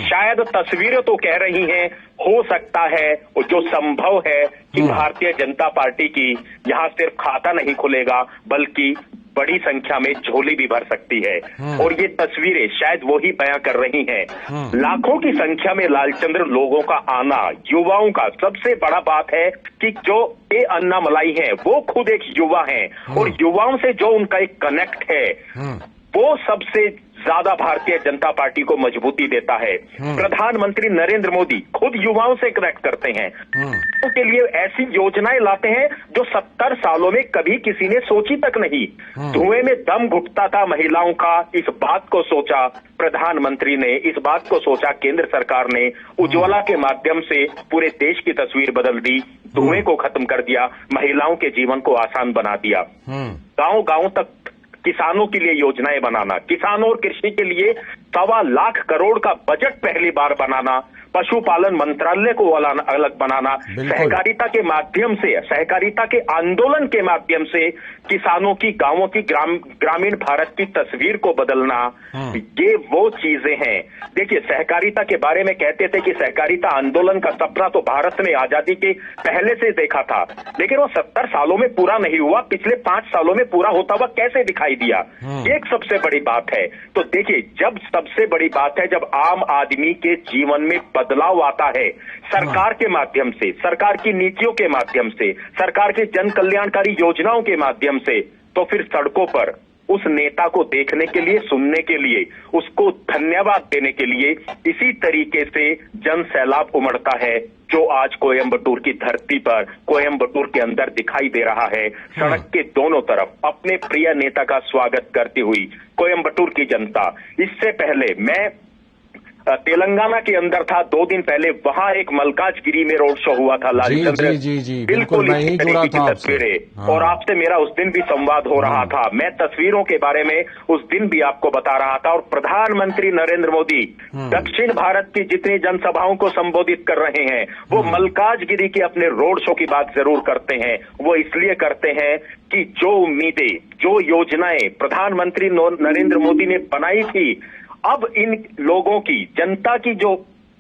शायद तस्वीरें तो कह रही हैं हो सकता है, और जो संभव है कि भारतीय जनता पार्टी की यहाँ सिर्फ खाता नहीं खुलेगा बल्कि बड़ी संख्या में झोली भी भर सकती है। और ये तस्वीरें शायद वो ही बयां कर रही हैं। लाखों की संख्या में लालचंद्र लोगों का आना, युवाओं का, सबसे बड़ा बात है कि जो ये अन्नामलाई है वो खुद एक युवा है और युवाओं से जो उनका एक कनेक्ट है वो सबसे ज्यादा भारतीय जनता पार्टी को मजबूती देता है। प्रधानमंत्री नरेंद्र मोदी खुद युवाओं से कनेक्ट करते हैं, उनके लिए ऐसी योजनाएं लाते हैं जो 70 सालों में कभी किसी ने सोची तक नहीं। धुएं में दम घुटता था महिलाओं का, इस बात को सोचा प्रधानमंत्री ने, इस बात को सोचा केंद्र सरकार ने, उज्ज्वला के माध्यम से पूरे देश की तस्वीर बदल दी, धुएं को खत्म कर दिया, महिलाओं के जीवन को आसान बना दिया। गांव-गांव तक किसानों के लिए योजनाएं बनाना, किसानों और कृषि के लिए 1.25 लाख करोड़ का बजट पहली बार बनाना, पशुपालन मंत्रालय को अलग बनाना, सहकारिता के माध्यम से, सहकारिता के आंदोलन के माध्यम से किसानों की, गांवों की, ग्रामीण भारत की तस्वीर को बदलना, ये वो चीजें हैं। देखिए, सहकारिता के बारे में कहते थे कि सहकारिता आंदोलन का सपना तो भारत ने आजादी के पहले से देखा था, लेकिन वो 70 सालों में पूरा नहीं हुआ, पिछले 5 सालों में पूरा होता हुआ कैसे दिखाई दिया, एक सबसे बड़ी बात है। तो देखिए, जब सबसे बड़ी बात है जब आम आदमी के जीवन में बदलाव आता है सरकार के माध्यम से, सरकार की नीतियों के माध्यम से, सरकार के जन कल्याणकारी योजनाओं के माध्यम से, तो फिर सड़कों पर उस नेता को देखने के लिए, सुनने के लिए, उसको धन्यवाद देने के लिए इसी तरीके से जन सैलाब उमड़ता है जो आज कोयम्बटूर की धरती पर, कोयम्बटूर के अंदर दिखाई दे रहा है। सड़क के दोनों तरफ अपने प्रिय नेता का स्वागत करती हुई कोयम्बटूर की जनता। इससे पहले मैं तेलंगाना के अंदर था 2 दिन पहले, वहां एक मल्काजगिरी में रोड शो हुआ था लालचंद्र, जी, बिल्कुल इसी तरीके की तस्वीरें। और आपसे मेरा उस दिन भी संवाद हो रहा था, मैं तस्वीरों के बारे में उस दिन भी आपको बता रहा था। और प्रधानमंत्री नरेंद्र मोदी दक्षिण भारत की जितनी जनसभाओं को संबोधित कर रहे हैं वो मल्काजगिरी के अपने रोड शो की बात जरूर करते हैं। वो इसलिए करते हैं कि जो उम्मीदें, जो योजनाएं प्रधानमंत्री नरेंद्र मोदी ने बनाई थी, अब इन लोगों की, जनता की जो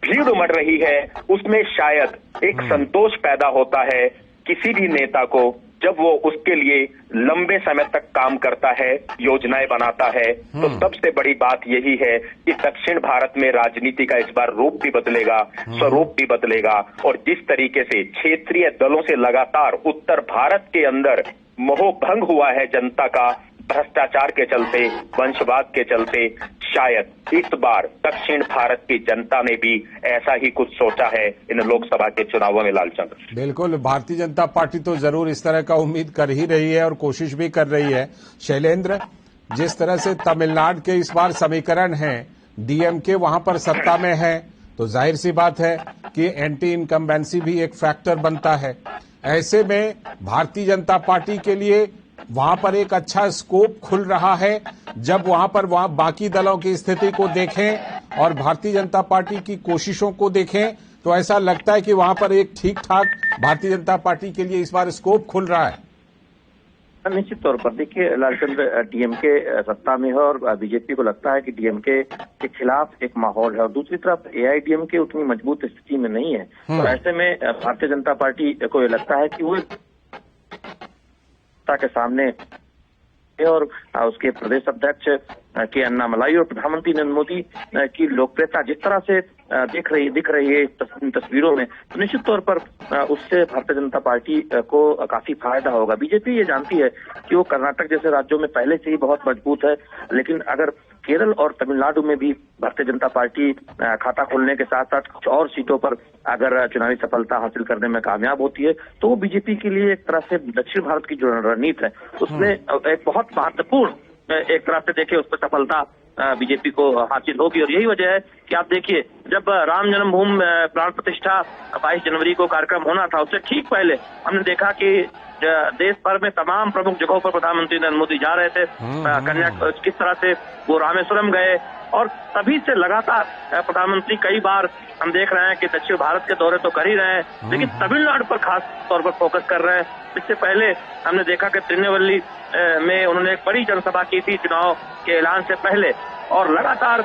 भीड़ उमड़ रही है उसमें शायद एक संतोष पैदा होता है किसी भी नेता को जब वो उसके लिए लंबे समय तक काम करता है, योजनाएं बनाता है, तो सबसे बड़ी बात यही है कि दक्षिण भारत में राजनीति का इस बार रूप भी बदलेगा, स्वरूप भी बदलेगा। और जिस तरीके से क्षेत्रीय दलों से लगातार उत्तर भारत के अंदर मोहभंग हुआ है जनता का, भ्रष्टाचार के चलते, वंशवाद के चलते, शायद इस बार दक्षिण भारत की जनता ने भी ऐसा ही कुछ सोचा है इन लोकसभा के चुनावों में। लालचंद, बिल्कुल, भारतीय जनता पार्टी तो जरूर इस तरह का उम्मीद कर ही रही है और कोशिश भी कर रही है। शैलेंद्र, जिस तरह से तमिलनाडु के इस बार समीकरण है, डीएमके वहां पर सत्ता में है, तो जाहिर सी बात है कि एंटी इनकम्बेंसी भी एक फैक्टर बनता है। ऐसे में भारतीय जनता पार्टी के लिए वहां पर एक अच्छा स्कोप खुल रहा है। जब वहां बाकी दलों की स्थिति को देखें और भारतीय जनता पार्टी की कोशिशों को देखें, तो ऐसा लगता है कि वहां पर एक ठीक ठाक भारतीय जनता पार्टी के लिए इस बार स्कोप खुल रहा है। निश्चित तौर पर देखिए लालचंद, डीएमके सत्ता में है और बीजेपी को लगता है कि डीएमके के खिलाफ एक माहौल है, और दूसरी तरफ एआईडीएमके उतनी मजबूत स्थिति में नहीं है। तो ऐसे में भारतीय जनता पार्टी को ये लगता है कि वो के सामने और उसके प्रदेश अध्यक्ष के अन्नामलाई और प्रधानमंत्री नरेंद्र मोदी की लोकप्रियता जिस तरह से दिख रही है तस्वीरों में, तो निश्चित तौर पर उससे भारतीय जनता पार्टी को काफी फायदा होगा। बीजेपी ये जानती है कि वो कर्नाटक जैसे राज्यों में पहले से ही बहुत मजबूत है, लेकिन अगर केरल और तमिलनाडु में भी भारतीय जनता पार्टी खाता खोलने के साथ साथ कुछ और सीटों पर अगर चुनावी सफलता हासिल करने में कामयाब होती है, तो वो बीजेपी के लिए एक तरह से दक्षिण भारत की जो रणनीति है उसमें एक बहुत महत्वपूर्ण एक तरह से देखिए उस पर सफलता बीजेपी को हासिल होगी। और यही वजह है कि आप देखिए, जब राम जन्मभूमि प्राण प्रतिष्ठा 22 जनवरी को कार्यक्रम होना था, उससे ठीक पहले हमने देखा कि देश भर में तमाम प्रमुख जगहों पर प्रधानमंत्री नरेंद्र मोदी जा रहे थे। किस तरह से वो रामेश्वरम गए, और तभी से लगातार प्रधानमंत्री कई बार हम देख रहे हैं कि दक्षिण भारत के दौरे तो कर ही रहे हैं, लेकिन तमिलनाडु पर खास तौर पर फोकस कर रहे हैं। इससे पहले हमने देखा कि तिरुनेलवेली में उन्होंने एक बड़ी जनसभा की थी चुनाव के ऐलान से पहले, और लगातार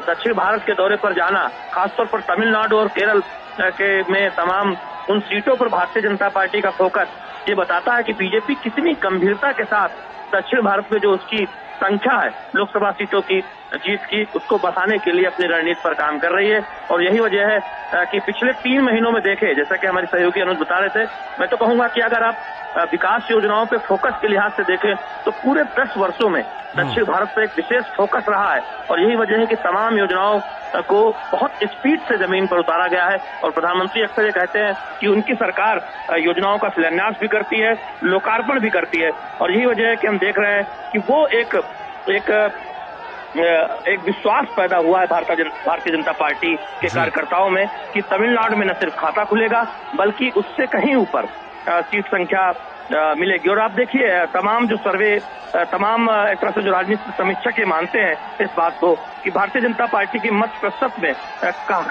दक्षिण भारत के दौरे पर जाना, खासतौर पर तमिलनाडु और केरल के में तमाम उन सीटों पर भारतीय जनता पार्टी का फोकस ये बताता है कि बीजेपी कितनी गंभीरता के साथ दक्षिण भारत में जो उसकी संख्या है लोकसभा सीटों की जीत की, उसको बसाने के लिए अपनी रणनीति पर काम कर रही है। और यही वजह है कि पिछले 3 महीनों में देखे, जैसा कि हमारे सहयोगी अनुज बता रहे थे, मैं तो कहूंगा कि अगर आप विकास योजनाओं पे फोकस के लिहाज से देखें तो पूरे 10 वर्षों में दक्षिण भारत पे एक विशेष फोकस रहा है। और यही वजह है कि तमाम योजनाओं को बहुत स्पीड से जमीन पर उतारा गया है। और प्रधानमंत्री अक्सर ये कहते हैं कि उनकी सरकार योजनाओं का शिलान्यास भी करती है, लोकार्पण भी करती है। और यही वजह है कि हम देख रहे हैं कि वो एक विश्वास पैदा हुआ है भारतीय जनता पार्टी के कार्यकर्ताओं में कि तमिलनाडु में न सिर्फ खाता खुलेगा बल्कि उससे कहीं ऊपर सीट संख्या मिलेगी। और आप देखिए तमाम जो सर्वे, तमाम एक तरह से जो राजनीतिक समीक्षक ये मानते हैं इस बात को कि भारतीय जनता पार्टी की मत प्रतिशत में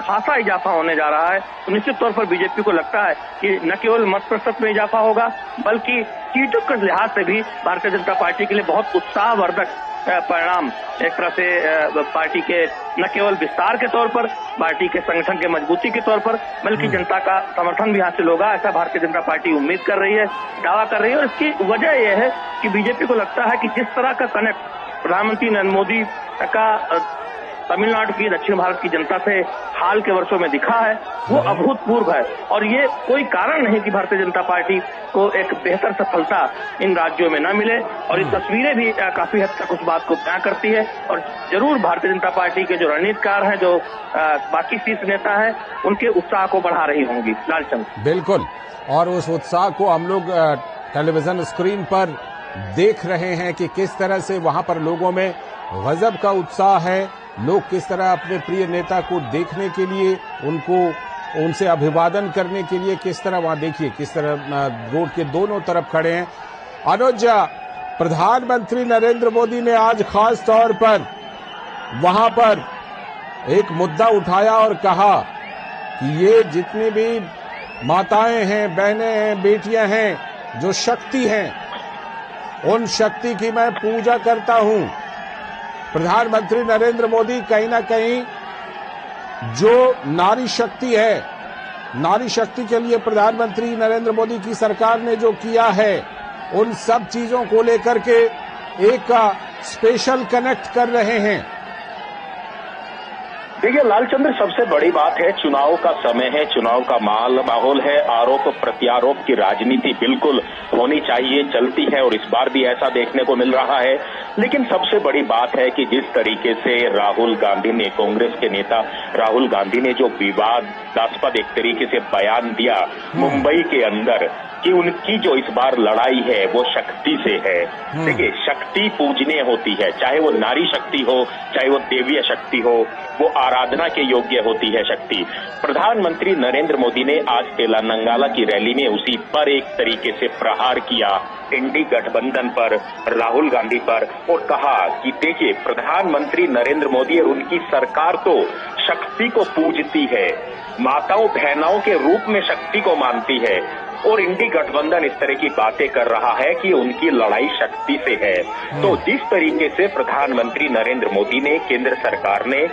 खासा इजाफा होने जा रहा है। तो निश्चित तौर पर बीजेपी को लगता है कि न केवल मत प्रतिशत में इजाफा होगा बल्कि सीटों के लिहाज से भी भारतीय जनता पार्टी के लिए बहुत उत्साहवर्धक परिणाम एक तरह से पार्टी के न केवल विस्तार के तौर पर, पार्टी के संगठन के मजबूती के तौर पर, बल्कि जनता का समर्थन भी हासिल होगा, ऐसा भारतीय जनता पार्टी उम्मीद कर रही है, दावा कर रही है। और इसकी वजह यह है कि बीजेपी को लगता है कि जिस तरह का कनेक्ट प्रधानमंत्री नरेंद्र मोदी का तमिलनाडु की, दक्षिण भारत की जनता से हाल के वर्षों में दिखा है, वो अभूतपूर्व है। और ये कोई कारण नहीं कि भारतीय जनता पार्टी को एक बेहतर सफलता इन राज्यों में न मिले। और ये तस्वीरें भी काफी हद तक उस बात को बयां करती है। और जरूर भारतीय जनता पार्टी के जो रणनीतिकार हैं, जो बाकी शीर्ष नेता हैं, उनके उत्साह को बढ़ा रही होंगी। लालचंद, बिल्कुल, और उस उत्साह को हम लोग टेलीविजन स्क्रीन पर देख रहे हैं कि किस तरह से वहां पर लोगों में गजब का उत्साह है। लोग किस तरह अपने प्रिय नेता को देखने के लिए, उनसे अभिवादन करने के लिए किस तरह वहां देखिए किस तरह रोड के दोनों तरफ खड़े हैं। अनुज, प्रधानमंत्री नरेंद्र मोदी ने आज खास तौर पर वहां पर एक मुद्दा उठाया और कहा कि ये जितनी भी माताएं हैं, बहनें हैं, बेटियां हैं, जो शक्ति हैं, उन शक्ति की मैं पूजा करता हूं। प्रधानमंत्री नरेंद्र मोदी कहीं ना कहीं जो नारी शक्ति है, नारी शक्ति के लिए प्रधानमंत्री नरेंद्र मोदी की सरकार ने जो किया है, उन सब चीजों को लेकर के एक स्पेशल कनेक्ट कर रहे हैं। देखिए लालचंद्र, सबसे बड़ी बात है चुनाव का समय है, चुनाव का माहौल है, आरोप प्रत्यारोप की राजनीति बिल्कुल होनी चाहिए, चलती है और इस बार भी ऐसा देखने को मिल रहा है। लेकिन सबसे बड़ी बात है कि जिस तरीके से राहुल गांधी ने, कांग्रेस के नेता राहुल गांधी ने जो विवादास्पद एक तरीके से बयान दिया मुंबई के अंदर कि उनकी जो इस बार लड़ाई है वो शक्ति से है। देखिए, शक्ति पूजनीय होती है, चाहे वो नारी शक्ति हो, चाहे वो देवीय शक्ति हो, वो आराधना के योग्य होती है शक्ति। प्रधानमंत्री नरेंद्र मोदी ने आज तेलंगाना की रैली में उसी पर एक तरीके से प्रहार किया, इंडी गठबंधन पर, राहुल गांधी पर, और कहा कि देखिए प्रधानमंत्री नरेंद्र मोदी और उनकी सरकार तो शक्ति को पूजती है, माताओं बहनाओं के रूप में शक्ति को मानती है, और इंडी गठबंधन इस तरह की बातें कर रहा है कि उनकी लड़ाई शक्ति से है। तो जिस तरीके से प्रधानमंत्री नरेंद्र मोदी ने, केंद्र सरकार ने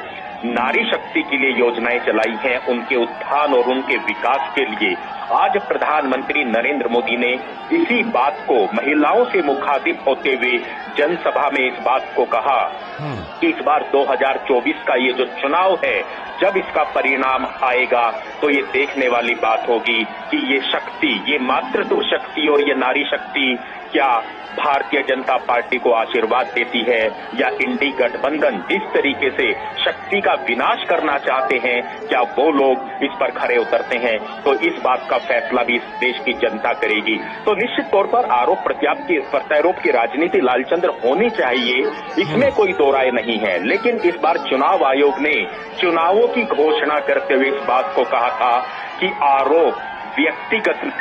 नारी शक्ति के लिए योजनाएं चलाई हैं, उनके उत्थान और उनके विकास के लिए, आज प्रधानमंत्री नरेंद्र मोदी ने इसी बात को महिलाओं से मुखातिब होते हुए जनसभा में इस बात को कहा कि इस बार 2024 का ये जो चुनाव है, जब इसका परिणाम आएगा तो ये देखने वाली बात होगी कि ये शक्ति, ये मातृत्व शक्ति और ये नारी शक्ति क्या भारतीय जनता पार्टी को आशीर्वाद देती है, या इंडी गठबंधन जिस तरीके से शक्ति का विनाश करना चाहते हैं, क्या वो लोग इस पर खरे उतरते हैं। तो इस बात का फैसला भी इस देश की जनता करेगी। तो निश्चित तौर पर आरोप प्रत्यारोप की राजनीति लालचंद्र होनी चाहिए, इसमें कोई दो राय नहीं है। लेकिन इस बार चुनाव आयोग ने चुनावों की घोषणा करते हुए इस बात को कहा था कि आरोप व्यक्तिगत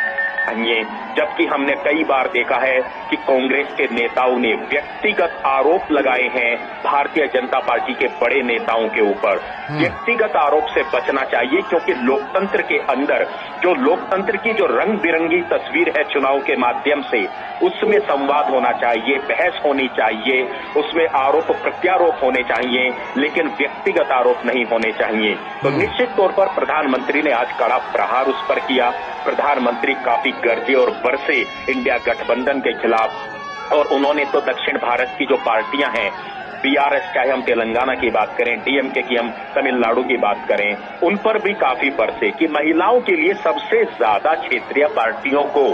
चाहिए, जबकि हमने कई बार देखा है कि कांग्रेस के नेताओं ने व्यक्तिगत आरोप लगाए हैं भारतीय जनता पार्टी के बड़े नेताओं के ऊपर। व्यक्तिगत आरोप से बचना चाहिए, क्योंकि लोकतंत्र के अंदर जो लोकतंत्र की जो रंग बिरंगी तस्वीर है चुनाव के माध्यम से, उसमें संवाद होना चाहिए, बहस होनी चाहिए, उसमें आरोप प्रत्यारोप होने चाहिए, लेकिन व्यक्तिगत आरोप नहीं होने चाहिए। तो निश्चित तौर पर प्रधानमंत्री ने आज कड़ा प्रहार उस पर किया। प्रधानमंत्री काफी गरजे और बरसे इंडिया गठबंधन के खिलाफ, और उन्होंने तो दक्षिण भारत की जो पार्टियां हैं, बीआरएस, चाहे हम तेलंगाना की बात करें, डीएमके की हम तमिलनाडु की बात करें, उन पर भी काफी बरसे कि महिलाओं के लिए सबसे ज्यादा क्षेत्रीय पार्टियों को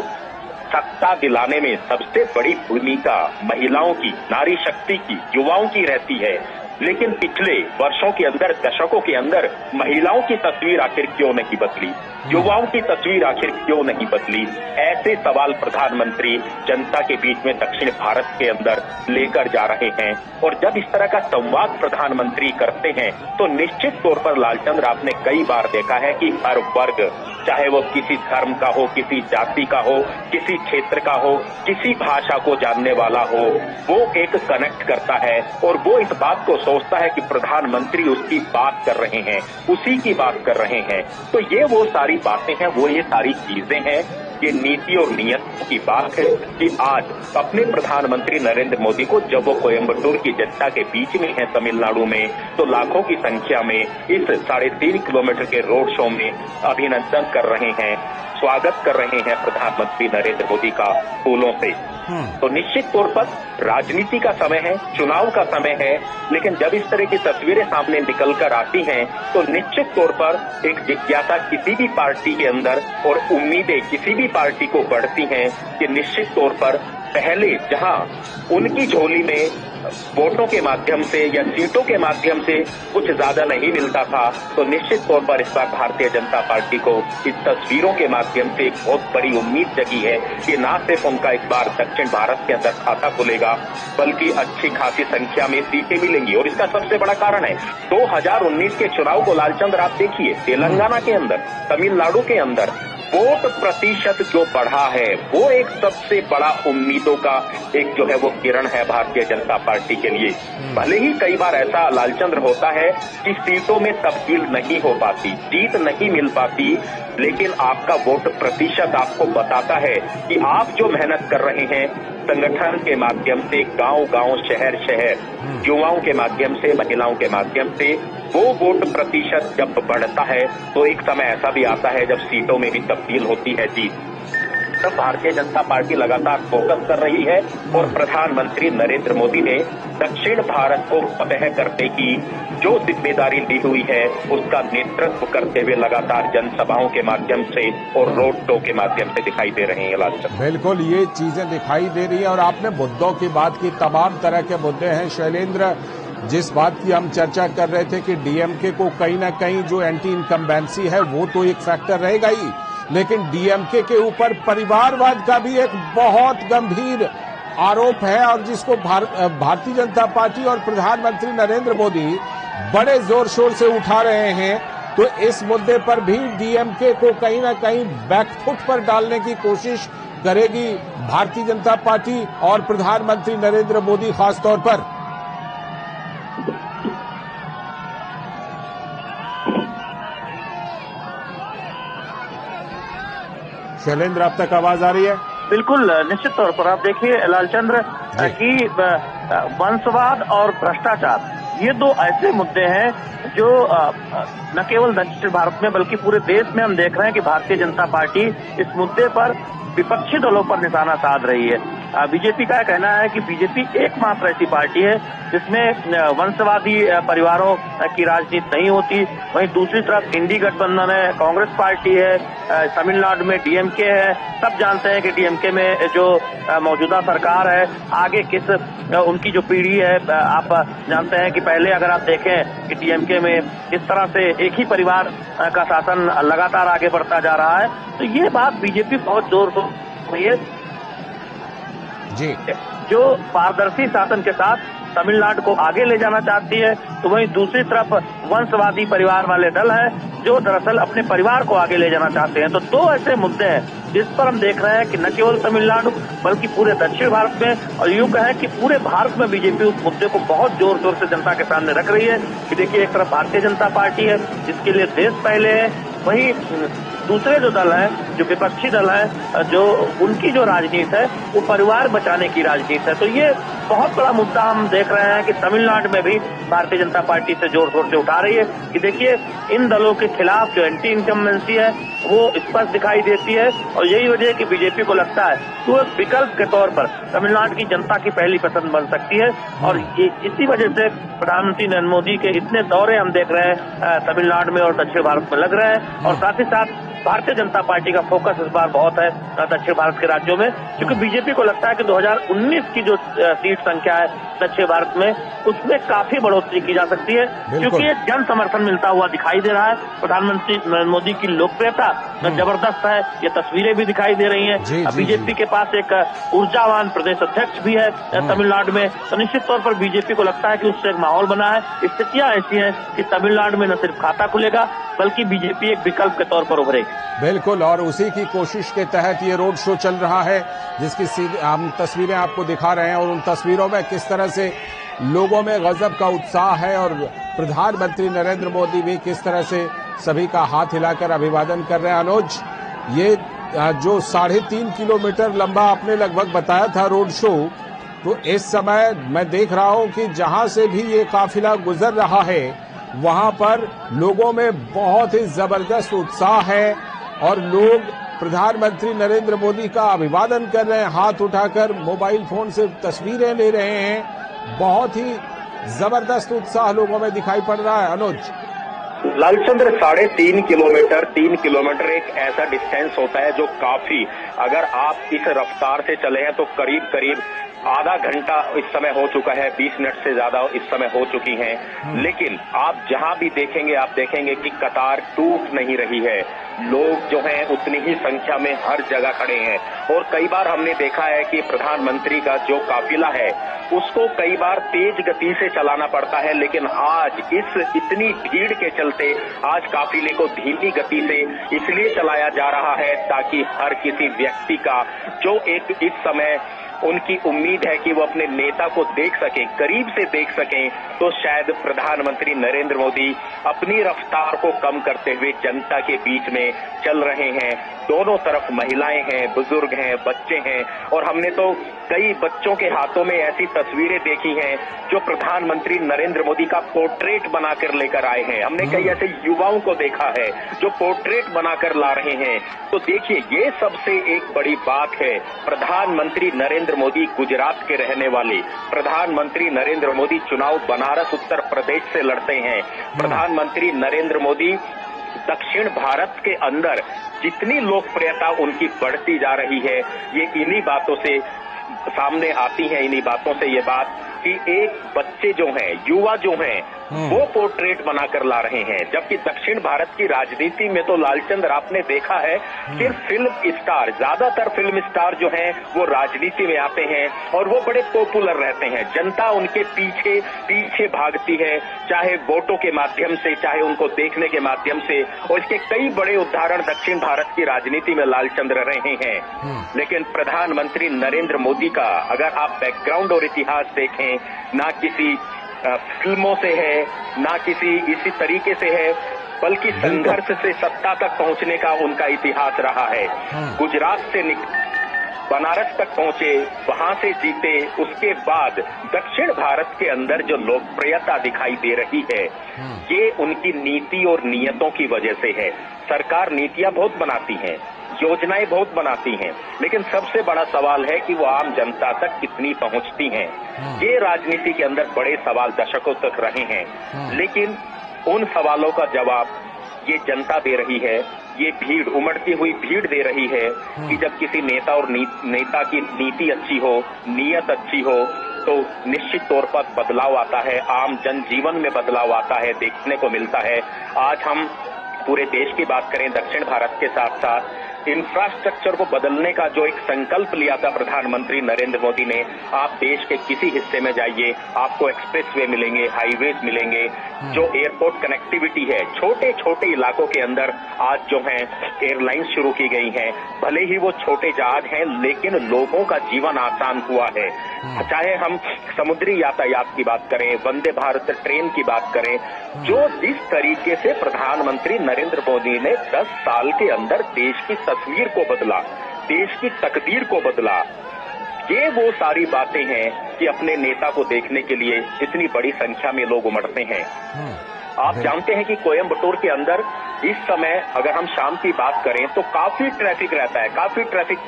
सत्ता दिलाने में सबसे बड़ी भूमिका महिलाओं की, नारी शक्ति की, युवाओं की रहती है। लेकिन पिछले वर्षों के अंदर, दशकों के अंदर महिलाओं की तस्वीर आखिर क्यों नहीं बदली, युवाओं की तस्वीर आखिर क्यों नहीं बदली, ऐसे सवाल प्रधानमंत्री जनता के बीच में दक्षिण भारत के अंदर लेकर जा रहे हैं। और जब इस तरह का संवाद प्रधानमंत्री करते हैं तो निश्चित तौर पर लालचंद्र, आपने कई बार देखा है कि हर वर्ग, चाहे वो किसी धर्म का हो, किसी जाति का हो, किसी क्षेत्र का हो, किसी भाषा को जानने वाला हो, वो एक कनेक्ट करता है और वो इस बात को सोचता है कि प्रधानमंत्री उसकी बात कर रहे हैं, उसी की बात कर रहे हैं। तो ये वो सारी बातें हैं, वो ये सारी चीजें हैं, ये नीति और नियत की बात है कि आज अपने प्रधानमंत्री नरेंद्र मोदी को जब वो कोयम्बटूर की जनता के बीच में है तमिलनाडु में, तो लाखों की संख्या में इस 3.5 किलोमीटर के रोड शो में अभिनंदन कर रहे हैं, स्वागत कर रहे हैं प्रधानमंत्री नरेंद्र मोदी का फूलों से। तो निश्चित तौर पर राजनीति का समय है, चुनाव का समय है, लेकिन जब इस तरह की तस्वीरें सामने निकल कर आती हैं तो निश्चित तौर पर एक जिज्ञासा किसी भी पार्टी के अंदर और उम्मीदें किसी भी पार्टी को बढ़ती हैं कि निश्चित तौर पर पहले जहां उनकी झोली में वोटों के माध्यम से या सीटों के माध्यम से कुछ ज्यादा नहीं मिलता था, तो निश्चित तौर पर इस बार भारतीय जनता पार्टी को इस तस्वीरों के माध्यम से एक बहुत बड़ी उम्मीद जगी है कि न सिर्फ उनका इस बार दक्षिण भारत के अंदर खाता खुलेगा, बल्कि अच्छी खासी संख्या में सीटें मिलेंगी। और इसका सबसे बड़ा कारण है 2019 के चुनाव को लालचंद्र आप देखिए, तेलंगाना के अंदर, तमिलनाडु के अंदर वोट प्रतिशत जो बढ़ा है, वो एक सबसे बड़ा उम्मीदों का एक जो है वो किरण है भारतीय जनता पार्टी के लिए। भले ही कई बार ऐसा लालचंद्र होता है कि सीटों में तब्दील नहीं हो पाती, जीत नहीं मिल पाती, लेकिन आपका वोट प्रतिशत आपको बताता है कि आप जो मेहनत कर रहे हैं संगठन के माध्यम से, गांव-गांव, शहर-शहर, युवाओं के माध्यम से, महिलाओं के माध्यम से, वो वोट प्रतिशत जब बढ़ता है तो एक समय ऐसा भी आता है जब सीटों में भी तब्दील होती है जीत। तरफ भारतीय जनता पार्टी लगातार फोकस कर रही है और प्रधानमंत्री नरेंद्र मोदी ने दक्षिण भारत को फतह करने की जो जिम्मेदारी ली हुई है उसका नेतृत्व करते हुए लगातार जनसभाओं के माध्यम से और रोड शो के माध्यम से दिखाई दे रहे हैं। लालचंद, बिल्कुल ये चीजें दिखाई दे रही है और आपने मुद्दों की बात की, तमाम तरह के मुद्दे हैं शैलेंद्र। जिस बात की हम चर्चा कर रहे थे कि डीएमके को कहीं ना कहीं जो एंटी इनकम्बेंसी है वो तो एक फैक्टर रहेगा ही, लेकिन डीएमके के ऊपर परिवारवाद का भी एक बहुत गंभीर आरोप है और जिसको भारतीय जनता पार्टी और प्रधानमंत्री नरेंद्र मोदी बड़े जोर शोर से उठा रहे हैं। तो इस मुद्दे पर भी डीएमके को कहीं ना कहीं बैकफुट पर डालने की कोशिश करेगी भारतीय जनता पार्टी और प्रधानमंत्री नरेंद्र मोदी खासतौर पर। शैलेंद्र, अब तक आवाज आ रही है? बिल्कुल, निश्चित तौर पर आप देखिए लालचंद्र कि वंशवाद और भ्रष्टाचार ये दो ऐसे मुद्दे हैं जो न केवल दक्षिण भारत में बल्कि पूरे देश में हम देख रहे हैं कि भारतीय जनता पार्टी इस मुद्दे पर विपक्षी दलों पर निशाना साध रही है। बीजेपी का कहना है कि बीजेपी एकमात्र ऐसी पार्टी है जिसमें वंशवादी परिवारों की राजनीति नहीं होती। वहीं दूसरी तरफ इंडी गठबंधन है, कांग्रेस पार्टी है, तमिलनाडु में डीएमके है। सब जानते हैं कि डीएमके में जो मौजूदा सरकार है आगे किस उनकी जो पीढ़ी है, आप जानते हैं कि पहले अगर आप देखें कि डीएमके में किस तरह से एक ही परिवार का शासन लगातार आगे बढ़ता जा रहा है, तो ये बात बीजेपी बहुत जोर से हुई है जी, जो पारदर्शी शासन के साथ तमिलनाडु को आगे ले जाना चाहती है। तो वहीं दूसरी तरफ वंशवादी परिवार वाले दल है जो दरअसल अपने परिवार को आगे ले जाना चाहते हैं। तो दो ऐसे मुद्दे हैं जिस पर हम देख रहे हैं कि न केवल तमिलनाडु बल्कि पूरे दक्षिण भारत में और यूं कहें कि पूरे भारत में बीजेपी उस मुद्दे को बहुत जोर शोर से जनता के सामने रख रही है कि देखिए एक तरफ भारतीय जनता पार्टी है जिसके लिए देश पहले है, वहीं दूसरे जो दल है, जो विपक्षी दल है, जो उनकी जो राजनीति है वो परिवार बचाने की राजनीति है। तो ये बहुत बड़ा मुद्दा हम देख रहे हैं कि तमिलनाडु में भी भारतीय जनता पार्टी से जोर शोर से उठा रही है कि देखिए इन दलों के खिलाफ जो एंटी इनकम्बेंसी है वो स्पष्ट दिखाई देती है और यही वजह है कि बीजेपी को लगता है कि वो विकल्प के तौर पर तमिलनाडु की जनता की पहली पसंद बन सकती है। और इसी वजह से प्रधानमंत्री नरेंद्र मोदी के इतने दौरे हम देख रहे हैं तमिलनाडु में और दक्षिण भारत में लग रहे हैं। और साथ ही साथ भारतीय जनता पार्टी का फोकस इस बार बहुत है दक्षिण भारत के राज्यों में, क्योंकि बीजेपी को लगता है कि 2019 की जो सीट संख्या है दक्षिण भारत में उसमें काफी बढ़ोतरी की जा सकती है, क्योंकि ये जन समर्थन मिलता हुआ दिखाई दे रहा है। प्रधानमंत्री नरेंद्र मोदी की लोकप्रियता जबरदस्त है, ये तस्वीरें भी दिखाई दे रही हैं। बीजेपी के पास एक ऊर्जावान प्रदेश अध्यक्ष भी है तमिलनाडु में, तो निश्चित तौर पर बीजेपी को लगता है कि उससे एक माहौल बना है। स्थितियां ऐसी हैं कि तमिलनाडु में न सिर्फ खाता खुलेगा बल्कि बीजेपी एक विकल्प के तौर पर उभरेगी। बिल्कुल, और उसी की कोशिश के तहत ये रोड शो चल रहा है जिसकी हम तस्वीरें आपको दिखा रहे हैं और उन तस्वीरों में किस तरह से लोगों में गजब का उत्साह है और प्रधानमंत्री नरेंद्र मोदी भी किस तरह से सभी का हाथ हिलाकर अभिवादन कर रहे हैं। अनुज, ये जो 3.5 किलोमीटर लंबा आपने लगभग बताया था रोड शो, तो इस समय मैं देख रहा हूं कि जहां से भी ये काफिला गुजर रहा है वहां पर लोगों में बहुत ही जबरदस्त उत्साह है और लोग प्रधानमंत्री नरेंद्र मोदी का अभिवादन कर रहे हैं, हाथ उठाकर मोबाइल फोन से तस्वीरें ले रहे हैं। बहुत ही जबरदस्त उत्साह लोगों में दिखाई पड़ रहा है। अनुज, लालचंद्र, 3.5 किलोमीटर 3 किलोमीटर एक ऐसा डिस्टेंस होता है जो काफी, अगर आप इस रफ्तार से चले हैं तो करीब करीब आधा घंटा इस समय हो चुका है, 20 मिनट से ज्यादा इस समय हो चुकी हैं। लेकिन आप जहां भी देखेंगे आप देखेंगे कि कतार टूट नहीं रही है। लोग जो हैं उतनी ही संख्या में हर जगह खड़े हैं और कई बार हमने देखा है कि प्रधानमंत्री का जो काफिला है उसको कई बार तेज गति से चलाना पड़ता है, लेकिन आज इस इतनी भीड़ के चलते आज काफिले को धीमी गति से इसलिए चलाया जा रहा है ताकि हर किसी व्यक्ति का जो एक इस समय उनकी उम्मीद है कि वो अपने नेता को देख सके, करीब से देख सकें, तो शायद प्रधानमंत्री नरेंद्र मोदी अपनी रफ्तार को कम करते हुए जनता के बीच में चल रहे हैं। दोनों तरफ महिलाएं हैं, बुजुर्ग हैं, बच्चे हैं, और हमने तो कई बच्चों के हाथों में ऐसी तस्वीरें देखी हैं जो प्रधानमंत्री नरेंद्र मोदी का पोर्ट्रेट बनाकर लेकर आए हैं। हमने कई ऐसे युवाओं को देखा है जो पोर्ट्रेट बनाकर ला रहे हैं। तो देखिए, ये सबसे एक बड़ी बात है। प्रधानमंत्री नरेंद्र मोदी गुजरात के रहने वाले, प्रधानमंत्री नरेंद्र मोदी चुनाव बनारस उत्तर प्रदेश से लड़ते हैं। प्रधानमंत्री नरेंद्र मोदी दक्षिण भारत के अंदर जितनी लोकप्रियता उनकी बढ़ती जा रही है, ये इन्हीं बातों से सामने आती है। इन्हीं बातों से ये बात कि एक बच्चे जो हैं, युवा जो हैं, वो पोर्ट्रेट बनाकर ला रहे हैं। जबकि दक्षिण भारत की राजनीति में तो लालचंद्र आपने देखा है कि फिल्म स्टार, ज्यादातर फिल्म स्टार जो हैं वो राजनीति में आते हैं और वो बड़े पॉपुलर रहते हैं। जनता उनके पीछे पीछे भागती है, चाहे वोटों के माध्यम से, चाहे उनको देखने के माध्यम से। और इसके कई बड़े उदाहरण दक्षिण भारत की राजनीति में लालचंद्र रहे हैं। लेकिन प्रधानमंत्री नरेंद्र मोदी का अगर आप बैकग्राउंड और इतिहास देखें, ना किसी फिल्मों से है, ना किसी इसी तरीके से है, बल्कि संघर्ष से सत्ता तक पहुंचने का उनका इतिहास रहा है। गुजरात से बनारस तक पहुंचे, वहां से जीते, उसके बाद दक्षिण भारत के अंदर जो लोकप्रियता दिखाई दे रही है, ये उनकी नीति और नियतों की वजह से है। सरकार नीतियां बहुत बनाती है, योजनाएं बहुत बनाती हैं, लेकिन सबसे बड़ा सवाल है कि वो आम जनता तक कितनी पहुंचती हैं। ये राजनीति के अंदर बड़े सवाल दशकों तक रहे हैं, लेकिन उन सवालों का जवाब ये जनता दे रही है। ये भीड़, उमड़ती हुई भीड़ दे रही है कि जब किसी नेता और नेता की नीति अच्छी हो, नियत अच्छी हो, तो निश्चित तौर पर बदलाव आता है, आम जनजीवन में बदलाव आता है, देखने को मिलता है। आज हम पूरे देश की बात करें, दक्षिण भारत के साथ साथ इंफ्रास्ट्रक्चर को बदलने का जो एक संकल्प लिया था प्रधानमंत्री नरेंद्र मोदी ने, आप देश के किसी हिस्से में जाइए, आपको एक्सप्रेसवे मिलेंगे, हाईवेज मिलेंगे, जो एयरपोर्ट कनेक्टिविटी है, छोटे छोटे इलाकों के अंदर आज जो है एयरलाइंस शुरू की गई हैं। भले ही वो छोटे जहाज हैं, लेकिन लोगों का जीवन आसान हुआ है। चाहे हम समुद्री यातायात की बात करें, वंदे भारत ट्रेन की बात करें, जो जिस तरीके से प्रधानमंत्री नरेंद्र मोदी ने 10 साल के अंदर देश की तस्वीर को बदला, देश की तकदीर को बदला, ये वो सारी बातें हैं कि अपने नेता को देखने के लिए इतनी बड़ी संख्या में लोग उमड़ते हैं। आप जानते हैं कि कोयम्बटूर के अंदर इस समय अगर हम शाम की बात करें तो काफी ट्रैफिक रहता है, काफी ट्रैफिक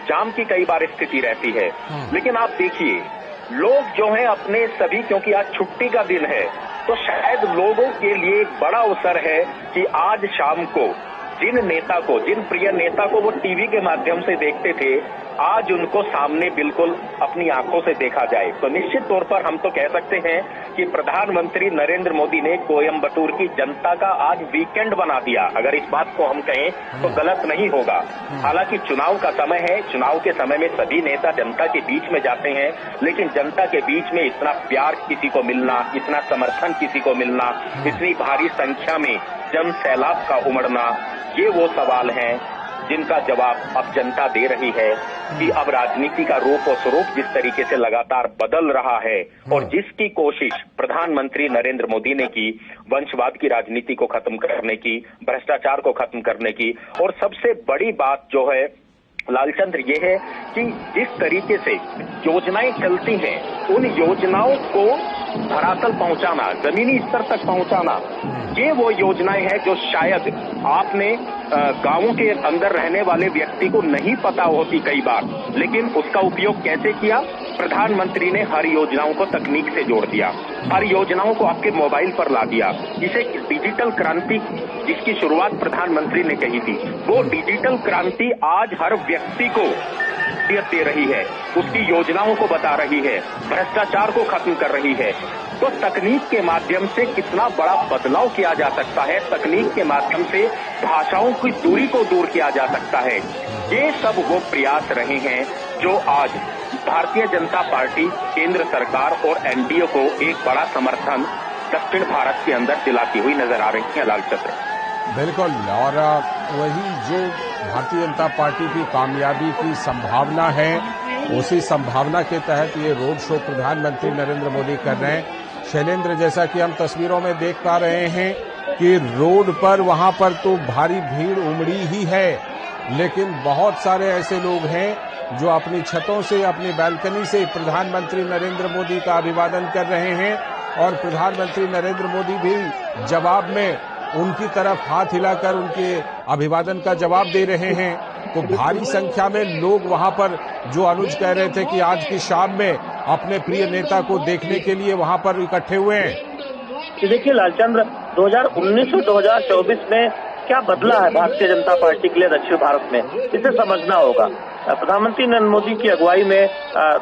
जाम की कई बार स्थिति रहती है। लेकिन आप देखिए, लोग जो हैं अपने सभी, क्योंकि आज छुट्टी का दिन है, तो शायद लोगों के लिए एक बड़ा अवसर है कि आज शाम को जिन प्रिय नेता को वो टीवी के माध्यम से देखते थे, आज उनको सामने बिल्कुल अपनी आंखों से देखा जाए। तो निश्चित तौर पर हम तो कह सकते हैं कि प्रधानमंत्री नरेंद्र मोदी ने कोयम्बटूर की जनता का आज वीकेंड बना दिया। अगर इस बात को हम कहें तो गलत नहीं होगा। हालांकि चुनाव का समय है, चुनाव के समय में सभी नेता जनता के बीच में जाते हैं, लेकिन जनता के बीच में इतना प्यार किसी को मिलना, इतना समर्थन किसी को मिलना, इतनी भारी संख्या में जन सैलाब का उमड़ना, ये वो सवाल हैं जिनका जवाब अब जनता दे रही है कि अब राजनीति का रूप और स्वरूप जिस तरीके से लगातार बदल रहा है, और जिसकी कोशिश प्रधानमंत्री नरेंद्र मोदी ने की, वंशवाद की राजनीति को खत्म करने की, भ्रष्टाचार को खत्म करने की, और सबसे बड़ी बात जो है लालचंद्र ये है कि जिस तरीके से योजनाएं चलती हैं, उन योजनाओं को धरातल पहुंचाना, जमीनी स्तर तक पहुंचाना, ये वो योजनाएं हैं जो शायद आपने गांवों के अंदर रहने वाले व्यक्ति को नहीं पता होती कई बार, लेकिन उसका उपयोग कैसे किया, प्रधानमंत्री ने हर योजनाओं को तकनीक से जोड़ दिया, हर योजनाओं को आपके मोबाइल पर ला दिया। इसे डिजिटल क्रांति जिसकी शुरुआत प्रधानमंत्री ने कही थी, वो डिजिटल क्रांति आज हर व्यक्ति को दे रही है, उसकी योजनाओं को बता रही है, भ्रष्टाचार को खत्म कर रही है। तो तकनीक के माध्यम से कितना बड़ा बदलाव किया जा सकता है, तकनीक के माध्यम से भाषाओं की दूरी को दूर किया जा सकता है। ये सब वो प्रयास रहे हैं जो आज भारतीय जनता पार्टी, केंद्र सरकार और एनडीए को एक बड़ा समर्थन दक्षिण भारत के अंदर दिलाती हुई नजर आ रही है। लालचंद्र बिल्कुल, और वही जो भारतीय जनता पार्टी की कामयाबी की संभावना है उसी संभावना के तहत ये रोड शो प्रधानमंत्री नरेंद्र मोदी कर रहे हैं। शैलेंद्र, जैसा कि हम तस्वीरों में देख पा रहे हैं कि रोड पर वहां पर तो भारी भीड़ उमड़ी ही है, लेकिन बहुत सारे ऐसे लोग हैं जो अपनी छतों से, अपनी बालकनी से प्रधानमंत्री नरेंद्र मोदी का अभिवादन कर रहे हैं और प्रधानमंत्री नरेंद्र मोदी भी जवाब में उनकी तरफ हाथ हिलाकर उनके अभिवादन का जवाब दे रहे हैं। तो भारी संख्या में लोग वहां पर, जो अनुज कह रहे थे कि आज की शाम में अपने प्रिय नेता को देखने के लिए वहां पर इकट्ठे हुए हैं। देखिए लालचंद्र, 2019 और 2024 में क्या बदला है भारतीय जनता पार्टी के लिए दक्षिण भारत में, इसे समझना होगा। प्रधानमंत्री नरेंद्र मोदी की अगुवाई में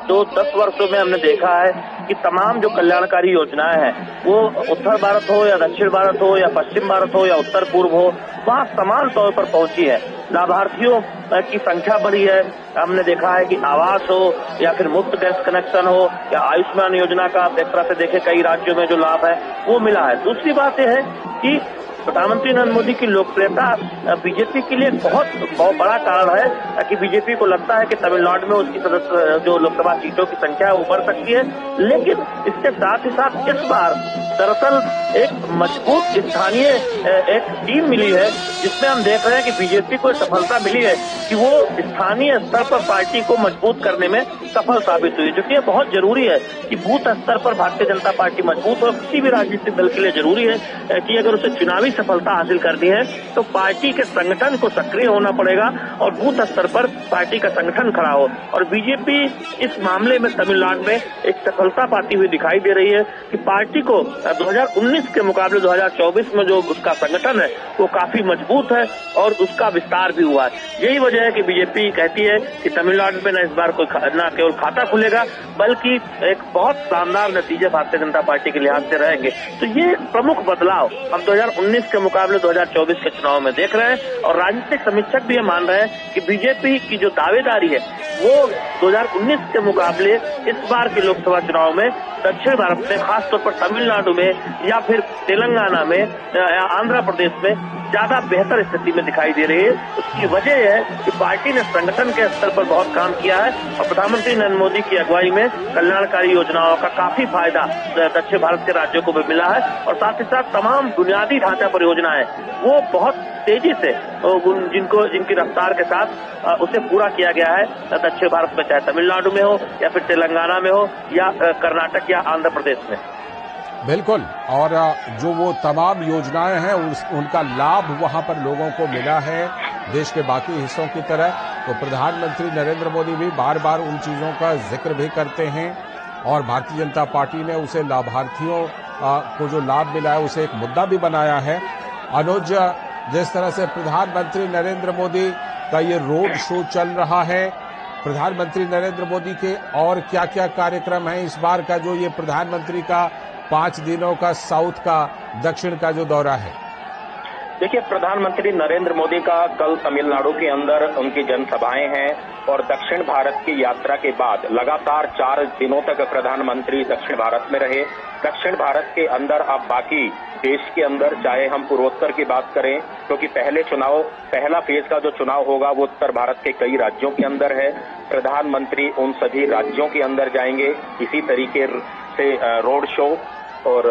10 वर्षों में हमने देखा है कि तमाम जो कल्याणकारी योजनाएं हैं, वो उत्तर भारत हो या दक्षिण भारत हो या पश्चिम भारत हो या उत्तर पूर्व हो, वहाँ समान तौर पर पहुंची है। लाभार्थियों की संख्या बढ़ी है। हमने देखा है कि आवास हो या फिर मुफ्त गैस कनेक्शन हो या आयुष्मान योजना का एक तरह से देखे कई राज्यों में जो लाभ है वो मिला है। दूसरी बात यह है कि प्रधानमंत्री नरेंद्र मोदी की लोकप्रियता बीजेपी के लिए बहुत बड़ा कारण है कि बीजेपी को लगता है कि तमिलनाडु में उसकी सदस्य जो लोकसभा सीटों की संख्या है वो बढ़ सकती है। लेकिन इसके साथ ही साथ इस बार दरअसल एक मजबूत स्थानीय एक टीम मिली है, जिसमें हम देख रहे हैं कि बीजेपी को सफलता मिली है कि वो स्थानीय स्तर पर पार्टी को मजबूत करने में सफल साबित हुई, जो कि ये बहुत जरूरी है कि बूथ स्तर पर भारतीय जनता पार्टी मजबूत हो। किसी भी राजनीतिक दल के लिए जरूरी है कि अगर उसे चुनावी सफलता हासिल करनी है तो पार्टी के संगठन को सक्रिय होना पड़ेगा और बूथ स्तर पर पार्टी का संगठन खड़ा हो। और बीजेपी इस मामले में तमिलनाडु में एक सफलता पाती हुई दिखाई दे रही है कि पार्टी को 2019 के मुकाबले 2024 में जो उसका संगठन है वो काफी मजबूत है और उसका विस्तार भी हुआ है। यही वजह है कि बीजेपी कहती है कि तमिलनाडु में न इस बार कोई न केवल खाता खुलेगा बल्कि एक बहुत शानदार नतीजे भारतीय जनता पार्टी के लिहाज से रहेंगे। तो ये प्रमुख बदलाव हम 2019 के मुकाबले 2024 के चुनाव में देख रहे हैं और राजनीतिक समीक्षक भी ये मान रहे हैं कि बीजेपी की जो दावेदारी है वो 2019 के मुकाबले इस बार के लोकसभा चुनाव में दक्षिण भारत में, खासतौर पर तमिलनाडु में या फिर तेलंगाना में या आंध्र प्रदेश में ज्यादा बेहतर स्थिति में दिखाई दे रही है। उसकी वजह है कि पार्टी ने संगठन के स्तर पर बहुत काम किया है और प्रधानमंत्री नरेंद्र मोदी की अगुवाई में कल्याणकारी योजनाओं का काफी फायदा दक्षिण भारत के राज्यों को भी मिला है और साथ ही साथ तमाम बुनियादी ढांचा परियोजनाएं वो बहुत तेजी से जिनकी रफ्तार के साथ उसे पूरा किया गया है दक्षिण भारत में, चाहे तमिलनाडु में हो या फिर तेलंगाना में हो या कर्नाटक या आंध्र प्रदेश में। बिल्कुल, और जो वो तमाम योजनाएं हैं उनका लाभ वहां पर लोगों को मिला है देश के बाकी हिस्सों की तरह। तो प्रधानमंत्री नरेंद्र मोदी भी बार बार उन चीजों का जिक्र भी करते हैं और भारतीय जनता पार्टी ने उसे लाभार्थियों को जो लाभ मिला है उसे एक मुद्दा भी बनाया है। अनुज, जिस तरह से प्रधानमंत्री नरेंद्र मोदी का ये रोड शो चल रहा है, प्रधानमंत्री नरेंद्र मोदी के और क्या क्या कार्यक्रम हैं इस बार का, जो ये प्रधानमंत्री का 5 दिनों का साउथ का, दक्षिण का जो दौरा है? देखिए, प्रधानमंत्री नरेंद्र मोदी का कल तमिलनाडु के अंदर उनकी जनसभाएं हैं और दक्षिण भारत की यात्रा के बाद लगातार 4 दिनों तक प्रधानमंत्री दक्षिण भारत में रहे। दक्षिण भारत के अंदर अब बाकी देश के अंदर, चाहे हम पूर्वोत्तर की बात करें, क्योंकि पहला फेज का जो चुनाव होगा वो उत्तर भारत के कई राज्यों के अंदर है। प्रधानमंत्री उन सभी राज्यों के अंदर जाएंगे, इसी तरीके से रोड शो और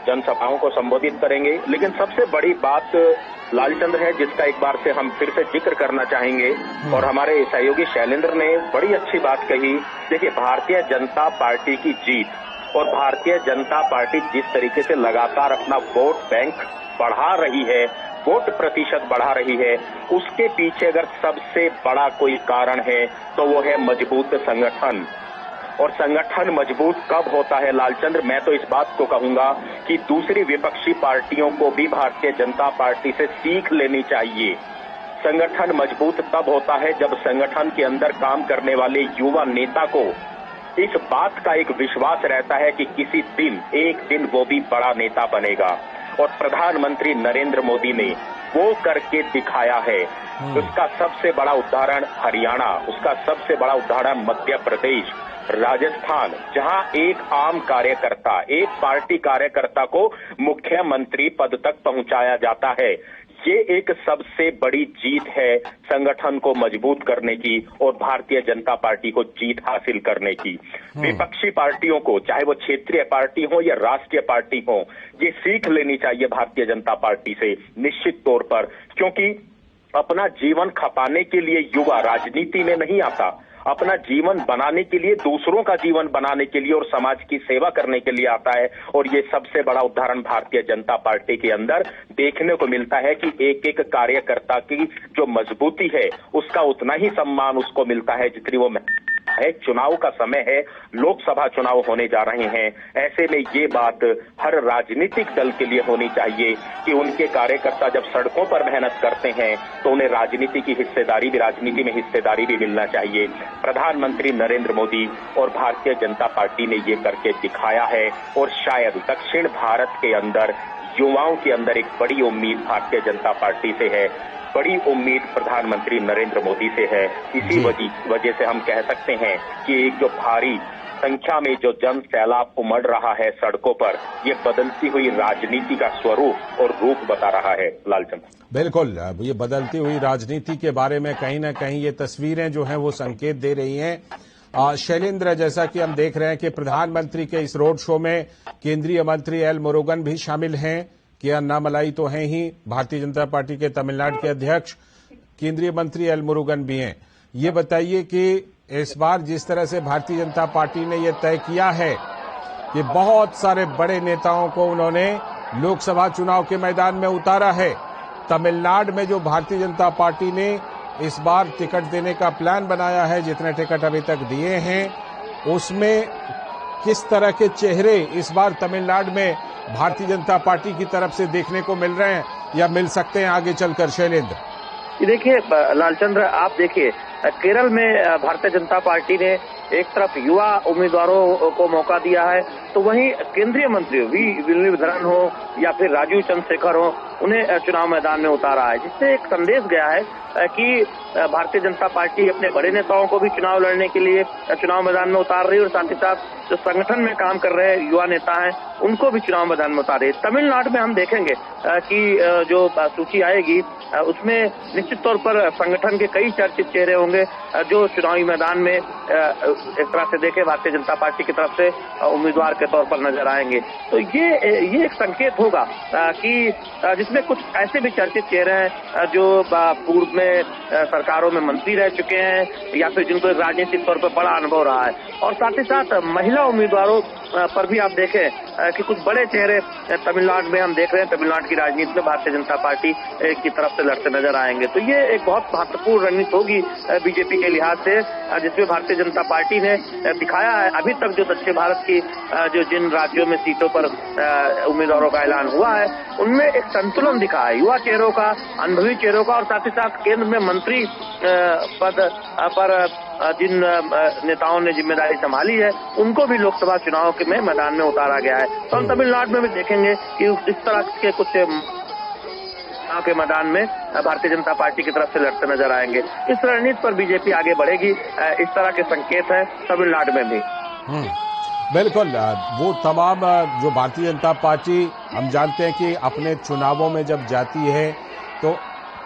जनसभाओं को संबोधित करेंगे। लेकिन सबसे बड़ी बात लालचंद्र है जिसका एक बार से हम फिर से जिक्र करना चाहेंगे और हमारे सहयोगी शैलेंद्र ने बड़ी अच्छी बात कही। देखिए, भारतीय जनता पार्टी की जीत और भारतीय जनता पार्टी जिस तरीके से लगातार अपना वोट बैंक बढ़ा रही है, वोट प्रतिशत बढ़ा रही है, उसके पीछे अगर सबसे बड़ा कोई कारण है तो वो है मजबूत संगठन। और संगठन मजबूत कब होता है लालचंद्र? मैं तो इस बात को कहूंगा कि दूसरी विपक्षी पार्टियों को भी भारतीय जनता पार्टी से सीख लेनी चाहिए। संगठन मजबूत तब होता है जब संगठन के अंदर काम करने वाले युवा नेता को इस बात का एक विश्वास रहता है कि किसी दिन, एक दिन वो भी बड़ा नेता बनेगा। और प्रधानमंत्री नरेंद्र मोदी ने वो करके दिखाया है। उसका सबसे बड़ा उदाहरण हरियाणा, उसका सबसे बड़ा उदाहरण मध्य प्रदेश, राजस्थान, जहां एक आम कार्यकर्ता, एक पार्टी कार्यकर्ता को मुख्यमंत्री पद तक पहुंचाया जाता है। ये एक सबसे बड़ी जीत है संगठन को मजबूत करने की और भारतीय जनता पार्टी को जीत हासिल करने की। विपक्षी पार्टियों को, चाहे वो क्षेत्रीय पार्टी हो या राष्ट्रीय पार्टी हो, ये सीख लेनी चाहिए भारतीय जनता पार्टी से निश्चित तौर पर, क्योंकि अपना जीवन खपाने के लिए युवा राजनीति में नहीं आता, अपना जीवन बनाने के लिए, दूसरों का जीवन बनाने के लिए और समाज की सेवा करने के लिए आता है। और ये सबसे बड़ा उदाहरण भारतीय जनता पार्टी के अंदर देखने को मिलता है कि एक एक कार्यकर्ता की जो मजबूती है उसका उतना ही सम्मान उसको मिलता है जितनी वो है। चुनाव का समय है, लोकसभा चुनाव होने जा रहे हैं, ऐसे में ये बात हर राजनीतिक दल के लिए होनी चाहिए कि उनके कार्यकर्ता जब सड़कों पर मेहनत करते हैं तो उन्हें राजनीति की हिस्सेदारी भी, राजनीति में हिस्सेदारी भी मिलना चाहिए। प्रधानमंत्री नरेंद्र मोदी और भारतीय जनता पार्टी ने ये करके दिखाया है और शायद दक्षिण भारत के अंदर युवाओं के अंदर एक बड़ी उम्मीद भारतीय जनता पार्टी से है, बड़ी उम्मीद प्रधानमंत्री नरेंद्र मोदी से है। इसी वजह से हम कह सकते हैं कि एक जो भारी संख्या में जो जन सैलाब उमड़ रहा है सड़कों पर, ये बदलती हुई राजनीति का स्वरूप और रूप बता रहा है। लालचंद, बिल्कुल, ये बदलती हुई राजनीति के बारे में कहीं ना कहीं ये तस्वीरें जो हैं वो संकेत दे रही हैं। शैलेंद्र, जैसा कि हम देख रहे हैं कि प्रधानमंत्री के इस रोड शो में केंद्रीय मंत्री एल मुरुगन भी शामिल हैं, कि अन्नामलाई तो हैं ही, भारतीय जनता पार्टी के तमिलनाडु के अध्यक्ष केंद्रीय मंत्री एल मुरुगन भी हैं। ये बताइए कि इस बार जिस तरह से भारतीय जनता पार्टी ने यह तय किया है कि बहुत सारे बड़े नेताओं को उन्होंने लोकसभा चुनाव के मैदान में उतारा है, तमिलनाडु में जो भारतीय जनता पार्टी ने इस बार टिकट देने का प्लान बनाया है, जितने टिकट अभी तक दिए हैं, उसमें किस तरह के चेहरे इस बार तमिलनाडु में भारतीय जनता पार्टी की तरफ से देखने को मिल रहे हैं या मिल सकते हैं आगे चलकर? शैलेंद्र, देखिए लालचंद्र, आप देखिए केरल में भारतीय जनता पार्टी ने एक तरफ युवा उम्मीदवारों को मौका दिया है, तो वहीं केंद्रीय मंत्री वी मुरलीधरन हो या फिर राजीव चंद्रशेखर हो, उन्हें चुनाव मैदान में उतारा है, जिससे एक संदेश गया है कि भारतीय जनता पार्टी अपने बड़े नेताओं को भी चुनाव लड़ने के लिए चुनाव मैदान में उतार रही है और साथ ही साथ जो संगठन में काम कर रहे युवा नेता हैं उनको भी चुनाव मैदान में उतार रही है। तमिलनाडु में हम देखेंगे कि जो सूची आएगी उसमें निश्चित तौर पर संगठन के कई चर्चित चेहरे होंगे जो चुनावी मैदान में एक तरह से देखे भारतीय जनता पार्टी की तरफ से उम्मीदवार के तौर पर नजर आएंगे। तो ये एक संकेत होगा कि जिसमें कुछ ऐसे भी चर्चित चेहरे हैं जो पूर्व में सरकारों में मंत्री रह चुके हैं या फिर जिनको राजनीतिक तौर पर बड़ा अनुभव रहा है, और साथ ही साथ महिला उम्मीदवारों पर भी आप देखें कि कुछ बड़े चेहरे तमिलनाडु में हम देख रहे हैं, तमिलनाडु की राजनीति में भारतीय जनता पार्टी की तरफ से लड़ते नजर आएंगे। तो ये एक बहुत महत्वपूर्ण रणनीति होगी बीजेपी के लिहाज से, जिसमें भारतीय जनता पार्टी ने दिखाया है अभी तक जो दक्षिण भारत की जो जिन राज्यों में सीटों पर उम्मीदवारों का ऐलान हुआ है उनमें एक संतुलन दिखा है, युवा चेहरों का, अनुभवी चेहरों का, और साथ ही साथ केंद्र में मंत्री पद पर जिन नेताओं ने जिम्मेदारी संभाली है उनको भी लोकसभा चुनाव के में मैदान में उतारा गया है। तो हम तमिलनाडु में भी देखेंगे कि इस तरह के कुछ चुनाव के मैदान में भारतीय जनता पार्टी की तरफ से लड़ते नजर आएंगे। इस रणनीति पर बीजेपी आगे बढ़ेगी, इस तरह के संकेत है तमिलनाडु में भी। बिल्कुल, वो तमाम जो भारतीय जनता पार्टी, हम जानते हैं कि अपने चुनावों में जब जाती है तो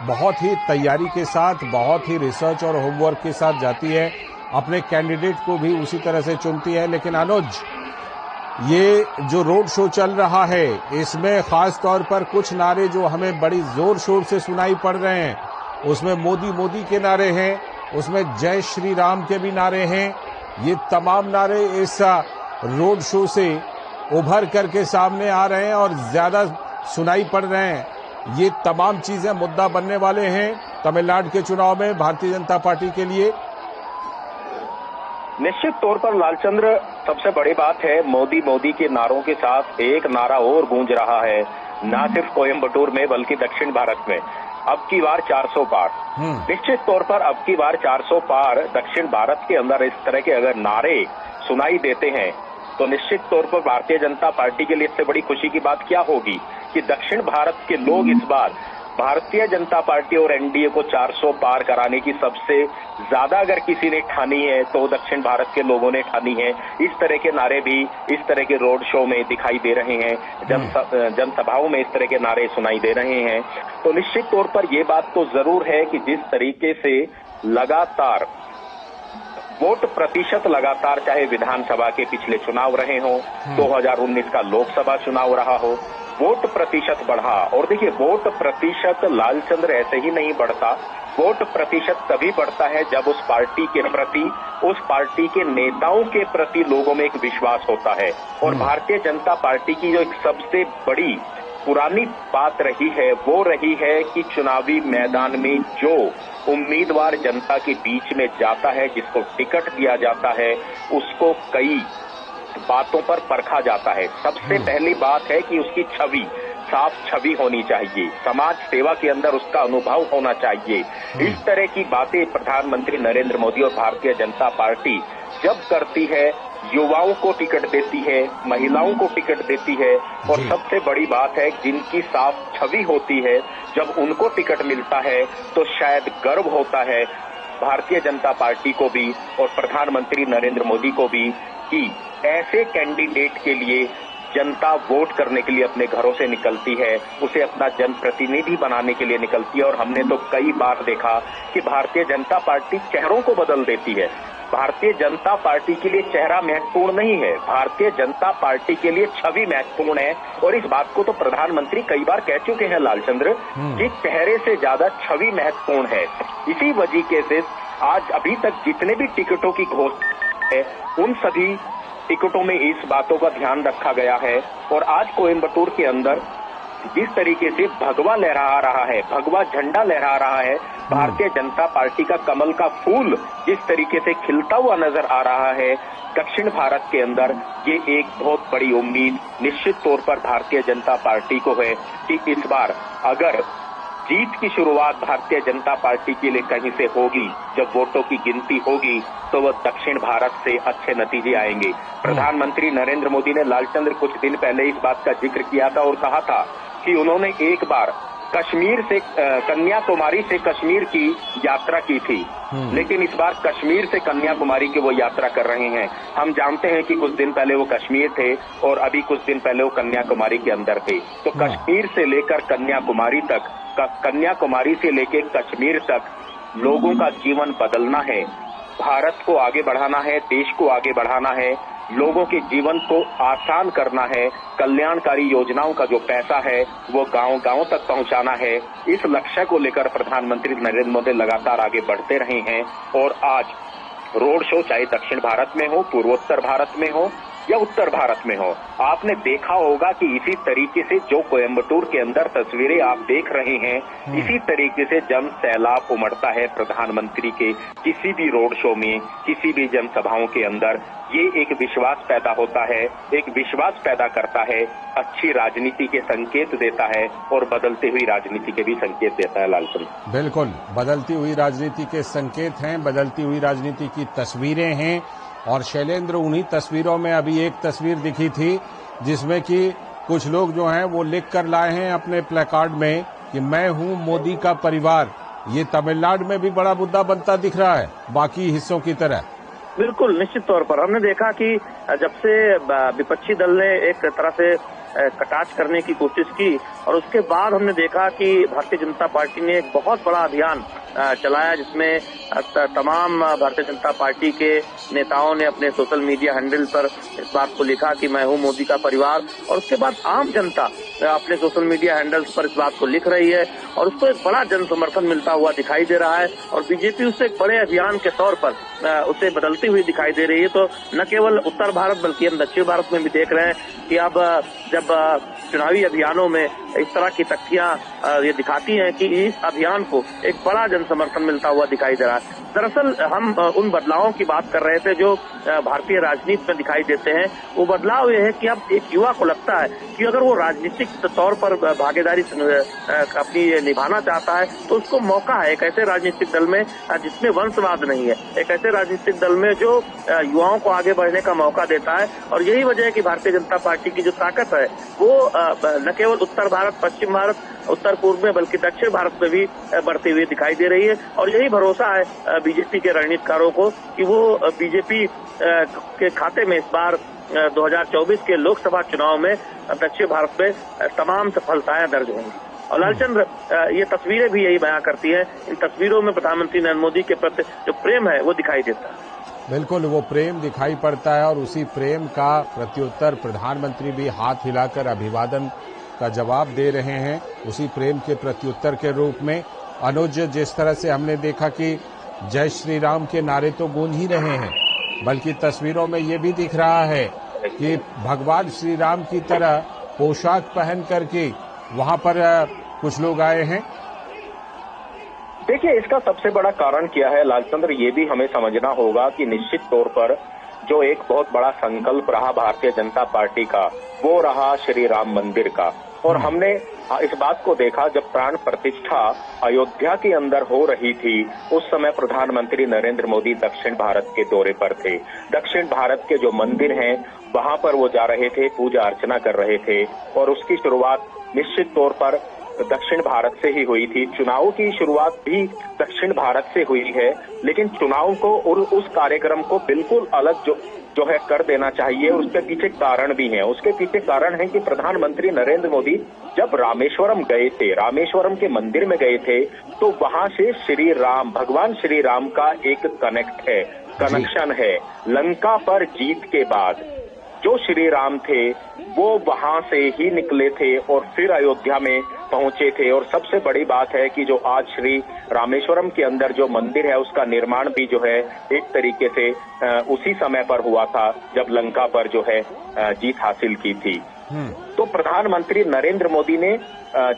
बहुत ही तैयारी के साथ, बहुत ही रिसर्च और होमवर्क के साथ जाती है, अपने कैंडिडेट को भी उसी तरह से चुनती है। लेकिन अनुज, ये जो रोड शो चल रहा है इसमें खास तौर पर कुछ नारे जो हमें बड़ी जोर शोर से सुनाई पड़ रहे हैं, उसमें मोदी मोदी के नारे हैं, उसमें जय श्री राम के भी नारे हैं। ये तमाम नारे इस रोड शो से उभर करके सामने आ रहे हैं और ज्यादा सुनाई पड़ रहे हैं। ये तमाम चीजें मुद्दा बनने वाले हैं तमिलनाडु के चुनाव में भारतीय जनता पार्टी के लिए। निश्चित तौर पर लालचंद्र, सबसे बड़ी बात है मोदी मोदी के नारों के साथ एक नारा और गूंज रहा है, न सिर्फ कोयम्बटूर में बल्कि दक्षिण भारत में। अब की बार 400 पार, निश्चित तौर पर अब की बार 400 पार दक्षिण भारत के अंदर इस तरह के अगर नारे सुनाई देते हैं तो निश्चित तौर पर भारतीय जनता पार्टी के लिए इससे बड़ी खुशी की बात क्या होगी कि दक्षिण भारत के लोग इस बार भारतीय जनता पार्टी और एनडीए को 400 पार कराने की सबसे ज्यादा अगर किसी ने ठानी है तो दक्षिण भारत के लोगों ने ठानी है। इस तरह के नारे भी इस तरह के रोड शो में दिखाई दे रहे हैं, जनसभाओं में इस तरह के नारे सुनाई दे रहे हैं। तो निश्चित तौर पर यह बात तो जरूर है कि जिस तरीके से लगातार वोट प्रतिशत लगातार, चाहे विधानसभा के पिछले चुनाव रहे हों, 2019 का लोकसभा चुनाव रहा हो, वोट प्रतिशत बढ़ा। और देखिए, वोट प्रतिशत लालचंद्र ऐसे ही नहीं बढ़ता। वोट प्रतिशत तभी बढ़ता है जब उस पार्टी के प्रति, उस पार्टी के नेताओं के प्रति लोगों में एक विश्वास होता है। और भारतीय जनता पार्टी की जो एक सबसे बड़ी पुरानी बात रही है वो रही है कि चुनावी मैदान में जो उम्मीदवार जनता के बीच में जाता है, जिसको टिकट दिया जाता है, उसको कई बातों पर परखा जाता है। सबसे पहली बात है कि उसकी छवि, साफ छवि होनी चाहिए, समाज सेवा के अंदर उसका अनुभव होना चाहिए। इस तरह की बातें प्रधानमंत्री नरेंद्र मोदी और भारतीय जनता पार्टी जब करती है, युवाओं को टिकट देती है, महिलाओं को टिकट देती है, और सबसे बड़ी बात है जिनकी साफ छवि होती है, जब उनको टिकट मिलता है तो शायद गर्व होता है भारतीय जनता पार्टी को भी और प्रधानमंत्री नरेंद्र मोदी को भी कि ऐसे कैंडिडेट के लिए जनता वोट करने के लिए अपने घरों से निकलती है, उसे अपना जनप्रतिनिधि बनाने के लिए निकलती है। और हमने तो कई बार देखा कि भारतीय जनता पार्टी चेहरों को बदल देती है। भारतीय जनता पार्टी के लिए चेहरा महत्वपूर्ण नहीं है, भारतीय जनता पार्टी के लिए छवि महत्वपूर्ण है। और इस बात को तो प्रधानमंत्री कई बार कह चुके हैं लालचंद्र, कि चेहरे से ज्यादा छवि महत्वपूर्ण है। इसी वजह से आज अभी तक जितने भी टिकटों की घोषणा है, उन सभी टिकटों में इस बातों का ध्यान रखा गया है। और आज कोयम्बटूर के अंदर जिस तरीके से भगवा लहरा रहा है, भगवा झंडा लहरा रहा है, भारतीय जनता पार्टी का कमल का फूल जिस तरीके से खिलता हुआ नजर आ रहा है दक्षिण भारत के अंदर, ये एक बहुत बड़ी उम्मीद निश्चित तौर पर भारतीय जनता पार्टी को है कि इस बार अगर जीत की शुरुआत भारतीय जनता पार्टी के लिए कहीं से होगी, जब वोटों की गिनती होगी, तो वह दक्षिण भारत से अच्छे नतीजे आएंगे। प्रधानमंत्री नरेंद्र मोदी ने लालचंद्र कुछ दिन पहले इस बात का जिक्र किया था और कहा था कि उन्होंने एक बार कश्मीर से, कन्याकुमारी से कश्मीर की यात्रा की थी, लेकिन इस बार कश्मीर से कन्याकुमारी की वो यात्रा कर रहे हैं। हम जानते हैं कि कुछ दिन पहले वो कश्मीर थे और अभी कुछ दिन पहले वो कन्याकुमारी के अंदर थे। तो कश्मीर से लेकर कन्याकुमारी तक, कन्याकुमारी से लेकर कश्मीर तक लोगों का जीवन बदलना है, भारत को आगे बढ़ाना है, देश को आगे बढ़ाना है, लोगों के जीवन को आसान करना है, कल्याणकारी योजनाओं का जो पैसा है वो गांव-गांव तक पहुंचाना है। इस लक्ष्य को लेकर प्रधानमंत्री नरेंद्र मोदी लगातार आगे बढ़ते रहे हैं। और आज रोड शो चाहे दक्षिण भारत में हो, पूर्वोत्तर भारत में हो या उत्तर भारत में हो, आपने देखा होगा कि इसी तरीके से जो कोयम्बटूर के अंदर तस्वीरें आप देख रहे हैं, इसी तरीके से जन सैलाब उमड़ता है प्रधानमंत्री के किसी भी रोड शो में, किसी भी जनसभाओं के अंदर। ये एक विश्वास पैदा होता है, एक विश्वास पैदा करता है, अच्छी राजनीति के संकेत देता है और बदलती हुई राजनीति के भी संकेत देता है। लालचंद, बिल्कुल, बदलती हुई राजनीति के संकेत हैं, बदलती हुई राजनीति की तस्वीरें हैं। और शैलेंद्र, उन्हीं तस्वीरों में अभी एक तस्वीर दिखी थी जिसमें कि कुछ लोग जो हैं वो लिख कर लाए हैं अपने प्लेकार्ड में कि मैं हूं मोदी का परिवार। ये तमिलनाडु में भी बड़ा मुद्दा बनता दिख रहा है बाकी हिस्सों की तरह। बिल्कुल, निश्चित तौर पर हमने देखा कि जब से विपक्षी दल ने एक तरह से कटाक्ष करने की कोशिश की और उसके बाद हमने देखा कि भारतीय जनता पार्टी ने एक बहुत बड़ा अभियान चलाया, जिसमें तमाम भारतीय जनता पार्टी के नेताओं ने अपने सोशल मीडिया हैंडल पर इस बात को लिखा कि मैं हूं मोदी का परिवार। और उसके बाद आम जनता अपने सोशल मीडिया हैंडल्स पर इस बात को लिख रही है और उसको एक बड़ा जन समर्थन मिलता हुआ दिखाई दे रहा है। और बीजेपी उससे एक बड़े अभियान के तौर पर उसे बदलती हुई दिखाई दे रही है। तो न केवल उत्तर भारत बल्कि हम दक्षिण भारत में भी देख रहे हैं कि अब जब चुनावी अभियानों में इस तरह की तथ्यां ये दिखाती हैं कि इस अभियान को एक बड़ा जन समर्थन मिलता हुआ दिखाई दे रहा है। दरअसल हम उन बदलावों की बात कर रहे थे जो भारतीय राजनीति में दिखाई देते हैं। वो बदलाव ये है कि अब एक युवा को लगता है कि अगर वो राजनीतिक तौर पर भागीदारी अपनी निभाना चाहता है तो उसको मौका है एक ऐसे राजनीतिक दल में जिसमें वंशवाद नहीं है, एक ऐसे राजनीतिक दल में जो युवाओं को आगे बढ़ने का मौका देता है। और यही वजह है कि भारतीय जनता पार्टी की जो ताकत है वो न केवल उत्तर भारत, पश्चिम भारत, उत्तर पूर्व में, बल्कि दक्षिण भारत में भी बढ़ती हुई दिखाई दे रही है। और यही भरोसा है बीजेपी के रणनीतिकारों को कि वो बीजेपी के खाते में इस बार 2024 के लोकसभा चुनाव में दक्षिण भारत में तमाम सफलताएं दर्ज होंगी। और लालचंद्र, ये तस्वीरें भी यही बयां करती हैं। इन तस्वीरों में प्रधानमंत्री नरेंद्र मोदी के प्रति जो प्रेम है वो दिखाई देता है। बिल्कुल, वो प्रेम दिखाई पड़ता है और उसी प्रेम का प्रत्युत्तर प्रधानमंत्री भी हाथ हिलाकर अभिवादन का जवाब दे रहे हैं। उसी प्रेम के प्रत्युत्तर के रूप में अनुज, जिस तरह से हमने देखा कि जय श्री राम के नारे तो गूंज ही रहे हैं, बल्कि तस्वीरों में ये भी दिख रहा है कि भगवान श्री राम की तरह पोशाक पहन करके वहां पर कुछ लोग आए हैं। देखिए, इसका सबसे बड़ा कारण क्या है लालचंद्र, ये भी हमें समझना होगा कि निश्चित तौर पर जो एक बहुत बड़ा संकल्प रहा भारतीय जनता पार्टी का, वो रहा श्री राम मंदिर का। और हमने इस बात को देखा जब प्राण प्रतिष्ठा अयोध्या के अंदर हो रही थी, उस समय प्रधानमंत्री नरेंद्र मोदी दक्षिण भारत के दौरे पर थे। दक्षिण भारत के जो मंदिर हैं वहां पर वो जा रहे थे, पूजा अर्चना कर रहे थे। और उसकी शुरुआत निश्चित तौर पर दक्षिण भारत से ही हुई थी। चुनाव की शुरुआत भी दक्षिण भारत से हुई है, लेकिन चुनाव को और उस कार्यक्रम को बिल्कुल अलग जो है कर देना चाहिए। उसके पीछे कारण भी है। उसके पीछे कारण है कि प्रधानमंत्री नरेंद्र मोदी जब रामेश्वरम गए थे, रामेश्वरम के मंदिर में गए थे, तो वहां से श्री राम, भगवान श्री राम का एक कनेक्शन है। लंका पर जीत के बाद जो श्री राम थे वो वहां से ही निकले थे और फिर अयोध्या में पहुंचे थे। और सबसे बड़ी बात है कि जो आज श्री रामेश्वरम के अंदर जो मंदिर है उसका निर्माण भी जो है एक तरीके से उसी समय पर हुआ था जब लंका पर जो है जीत हासिल की थी। तो प्रधानमंत्री नरेंद्र मोदी ने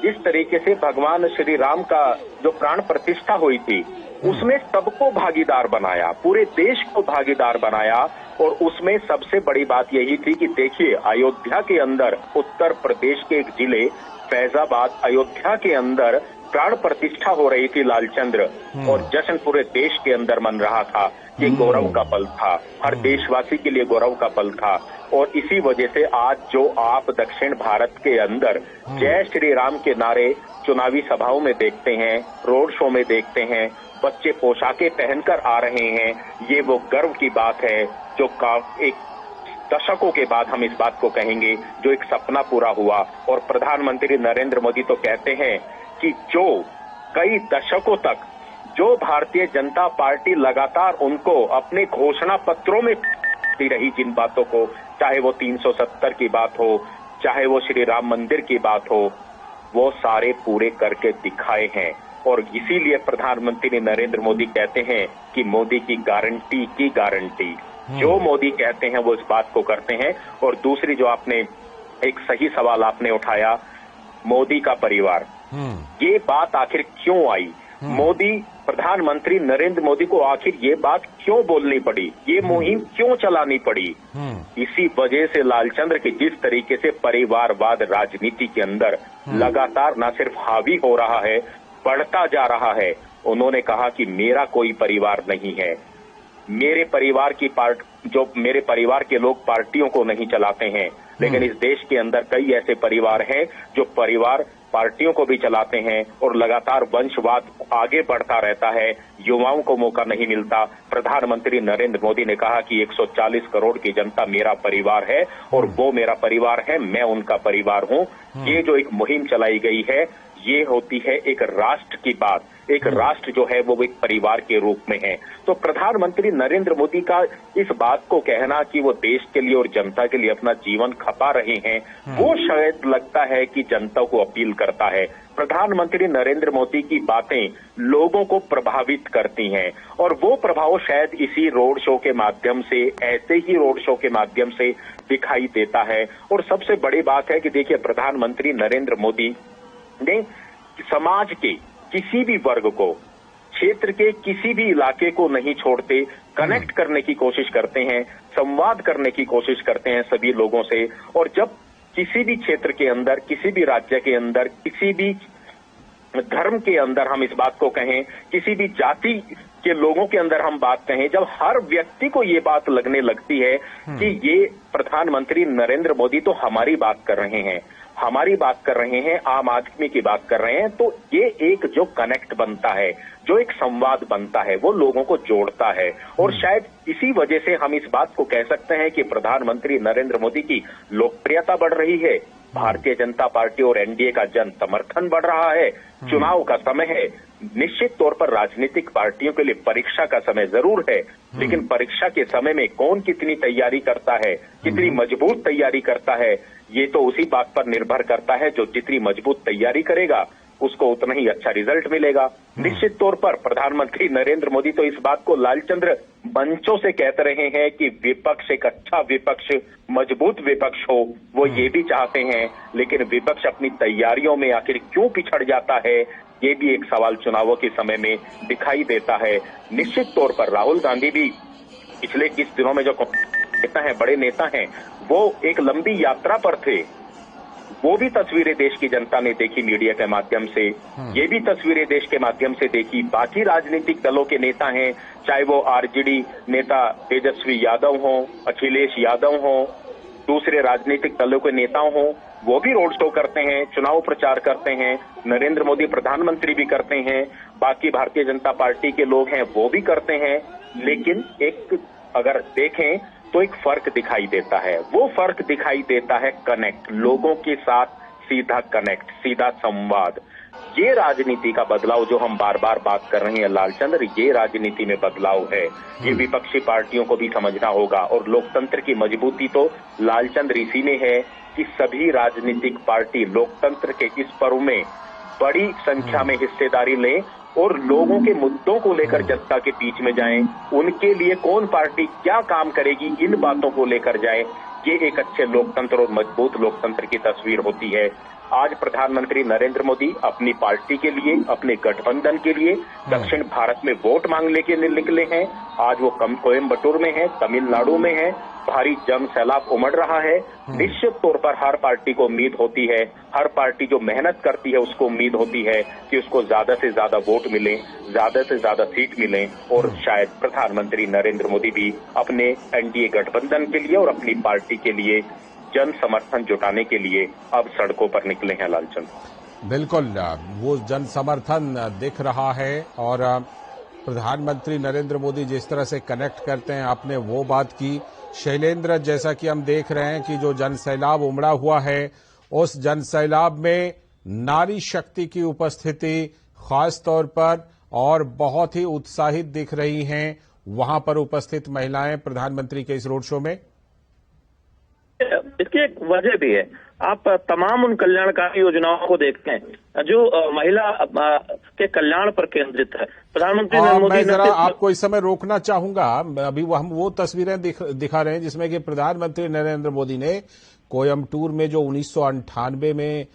जिस तरीके से भगवान श्री राम का जो प्राण प्रतिष्ठा हुई थी उसमें सबको भागीदार बनाया, पूरे देश को भागीदार बनाया। और उसमें सबसे बड़ी बात यही थी कि देखिए, अयोध्या के अंदर, उत्तर प्रदेश के एक जिले फैजाबाद, अयोध्या के अंदर प्राण प्रतिष्ठा हो रही थी लालचंद्र, और जश्न पूरे देश के अंदर मन रहा था। ये गौरव का पल था, हर देशवासी के लिए गौरव का पल था। और इसी वजह से आज जो आप दक्षिण भारत के अंदर जय श्री राम के नारे चुनावी सभाओं में देखते हैं, रोड शो में देखते हैं, बच्चे पोशाकें पहनकर आ रहे हैं, ये वो गर्व की बात है जो एक दशकों के बाद हम इस बात को कहेंगे, जो एक सपना पूरा हुआ। और प्रधानमंत्री नरेंद्र मोदी तो कहते हैं कि जो कई दशकों तक जो भारतीय जनता पार्टी लगातार उनको अपने घोषणा पत्रों में रही, जिन बातों को, चाहे वो 370 की बात हो, चाहे वो श्री राम मंदिर की बात हो, वो सारे पूरे करके दिखाए हैं। और इसीलिए प्रधानमंत्री नरेंद्र मोदी कहते हैं कि मोदी की गारंटी जो मोदी कहते हैं वो इस बात को करते हैं। और दूसरी जो आपने एक सही सवाल आपने उठाया, मोदी का परिवार, ये बात आखिर क्यों आई? मोदी, प्रधानमंत्री नरेंद्र मोदी को आखिर ये बात क्यों बोलनी पड़ी, ये मुहिम क्यों चलानी पड़ी? इसी वजह से लालचंद्र की जिस तरीके से परिवारवाद राजनीति के अंदर लगातार न सिर्फ हावी हो रहा है, बढ़ता जा रहा है। उन्होंने कहा कि मेरा कोई परिवार नहीं है, मेरे परिवार के लोग पार्टियों को नहीं चलाते हैं, लेकिन इस देश के अंदर कई ऐसे परिवार हैं जो परिवार पार्टियों को भी चलाते हैं और लगातार वंशवाद आगे बढ़ता रहता है, युवाओं को मौका नहीं मिलता। प्रधानमंत्री नरेंद्र मोदी ने कहा कि 140 करोड़ की जनता मेरा परिवार है और वो मेरा परिवार है, मैं उनका परिवार हूं। ये जो एक मुहिम चलाई गई है, ये होती है एक राष्ट्र की बात। एक राष्ट्र जो है वो एक परिवार के रूप में है। तो प्रधानमंत्री नरेंद्र मोदी का इस बात को कहना कि वो देश के लिए और जनता के लिए अपना जीवन खपा रहे हैं, वो शायद लगता है कि जनता को अपील करता है। प्रधानमंत्री नरेंद्र मोदी की बातें लोगों को प्रभावित करती हैं और वो प्रभाव शायद इसी रोड शो के माध्यम से, ऐसे ही रोड शो के माध्यम से दिखाई देता है। और सबसे बड़ी बात है कि देखिए, प्रधानमंत्री नरेंद्र मोदी ने समाज के किसी भी वर्ग को, क्षेत्र के किसी भी इलाके को नहीं छोड़ते, कनेक्ट करने की कोशिश करते हैं, संवाद करने की कोशिश करते हैं सभी लोगों से। और जब किसी भी क्षेत्र के अंदर, किसी भी राज्य के अंदर, किसी भी धर्म के अंदर हम इस बात को कहें, किसी भी जाति के लोगों के अंदर हम बात कहें, जब हर व्यक्ति को ये बात लगने लगती है कि ये प्रधानमंत्री नरेंद्र मोदी तो हमारी बात कर रहे हैं, हमारी बात कर रहे हैं, आम आदमी की बात कर रहे हैं, तो ये एक जो कनेक्ट बनता है, जो एक संवाद बनता है, वो लोगों को जोड़ता है। और शायद इसी वजह से हम इस बात को कह सकते हैं कि प्रधानमंत्री नरेंद्र मोदी की लोकप्रियता बढ़ रही है, भारतीय जनता पार्टी और एनडीए का जन समर्थन बढ़ रहा है। चुनाव का समय है, निश्चित तौर पर राजनीतिक पार्टियों के लिए परीक्षा का समय जरूर है, लेकिन परीक्षा के समय में कौन कितनी तैयारी करता है, कितनी मजबूत तैयारी करता है, ये तो उसी बात पर निर्भर करता है। जो जितनी मजबूत तैयारी करेगा उसको उतना ही अच्छा रिजल्ट मिलेगा। निश्चित तौर पर प्रधानमंत्री नरेंद्र मोदी तो इस बात को लालचंद्र मंचों से कहते रहे हैं कि विपक्ष एक अच्छा विपक्ष, मजबूत विपक्ष हो, वो ये भी चाहते हैं। लेकिन विपक्ष अपनी तैयारियों में आखिर क्यों पिछड़ जाता है, ये भी एक सवाल चुनावों के समय में दिखाई देता है। निश्चित तौर पर राहुल गांधी भी पिछले कुछ दिनों में जो नेता हैं, बड़े नेता हैं, वो एक लंबी यात्रा पर थे। वो भी तस्वीरें देश की जनता ने देखी मीडिया के माध्यम से, ये भी तस्वीरें देश के माध्यम से देखी। बाकी राजनीतिक दलों के नेता हैं, चाहे वो आरजेडी नेता तेजस्वी यादव हों, अखिलेश यादव हों, दूसरे राजनीतिक दलों के नेता हों, वो भी रोड शो करते हैं, चुनाव प्रचार करते हैं। नरेंद्र मोदी प्रधानमंत्री भी करते हैं, बाकी भारतीय जनता पार्टी के लोग हैं वो भी करते हैं। लेकिन एक अगर देखें तो एक फर्क दिखाई देता है, वो फर्क दिखाई देता है कनेक्ट, लोगों के साथ सीधा कनेक्ट, सीधा संवाद। ये राजनीति का बदलाव जो हम बार बार बात कर रहे हैं लालचंद्र, ये राजनीति में बदलाव है। ये विपक्षी पार्टियों को भी समझना होगा। और लोकतंत्र की मजबूती तो लालचंद्र इसी में है कि सभी राजनीतिक पार्टी लोकतंत्र के इस पर्व में बड़ी संख्या में हिस्सेदारी लें और लोगों के मुद्दों को लेकर जनता के बीच में जाएं। उनके लिए कौन पार्टी क्या काम करेगी, इन बातों को लेकर जाए। ये एक अच्छे लोकतंत्र और मजबूत लोकतंत्र की तस्वीर होती है। आज प्रधानमंत्री नरेंद्र मोदी अपनी पार्टी के लिए, अपने गठबंधन के लिए दक्षिण भारत में वोट मांगने के लिए निकले हैं। आज वो कोयम्बटूर में है, तमिलनाडु में है, भारी जन सैलाब उमड़ रहा है। निश्चित तौर पर हर पार्टी को उम्मीद होती है, हर पार्टी जो मेहनत करती है उसको उम्मीद होती है कि उसको ज्यादा से ज्यादा वोट मिले, ज्यादा से ज्यादा सीट मिले। और शायद प्रधानमंत्री नरेंद्र मोदी भी अपने एनडीए गठबंधन के लिए और अपनी पार्टी के लिए जन समर्थन जुटाने के लिए अब सड़कों पर निकले हैं लालचंद। बिल्कुल, वो जन समर्थन दिख रहा है। और प्रधानमंत्री नरेंद्र मोदी जिस तरह से कनेक्ट करते हैं, आपने वो बात की। शैलेंद्र, जैसा कि हम देख रहे हैं कि जो जन सैलाब उमड़ा हुआ है, उस जन सैलाब में नारी शक्ति की उपस्थिति खास तौर पर और बहुत ही उत्साहित दिख रही हैं वहां पर उपस्थित महिलाएं प्रधानमंत्री के इस रोड शो में। इसकी एक वजह भी है, आप तमाम उन कल्याणकारी योजनाओं को देखते हैं जो महिला के कल्याण पर केंद्रित है। प्रधानमंत्री नरेंद्र मोदी, मैं जरा आपको इस समय रोकना चाहूंगा। अभी हम वो तस्वीरें दिखा रहे हैं जिसमें कि प्रधानमंत्री नरेंद्र मोदी ने कोयम्बटूर में जो 1998 में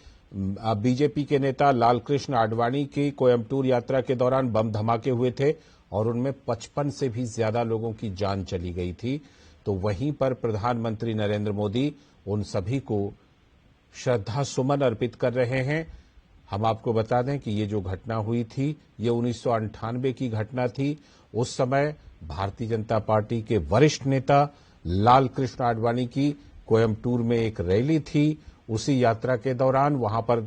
बीजेपी के नेता लालकृष्ण आडवाणी की कोयम्बटूर यात्रा के दौरान बम धमाके हुए थे और उनमें 55 से भी ज्यादा लोगों की जान चली गई थी। तो वहीं पर प्रधानमंत्री नरेंद्र मोदी उन सभी को श्रद्धा सुमन अर्पित कर रहे हैं। हम आपको बता दें कि ये जो घटना हुई थी, ये 1998 की घटना थी। उस समय भारतीय जनता पार्टी के वरिष्ठ नेता लालकृष्ण आडवाणी की कोयम्बटूर में एक रैली थी। उसी यात्रा के दौरान वहां पर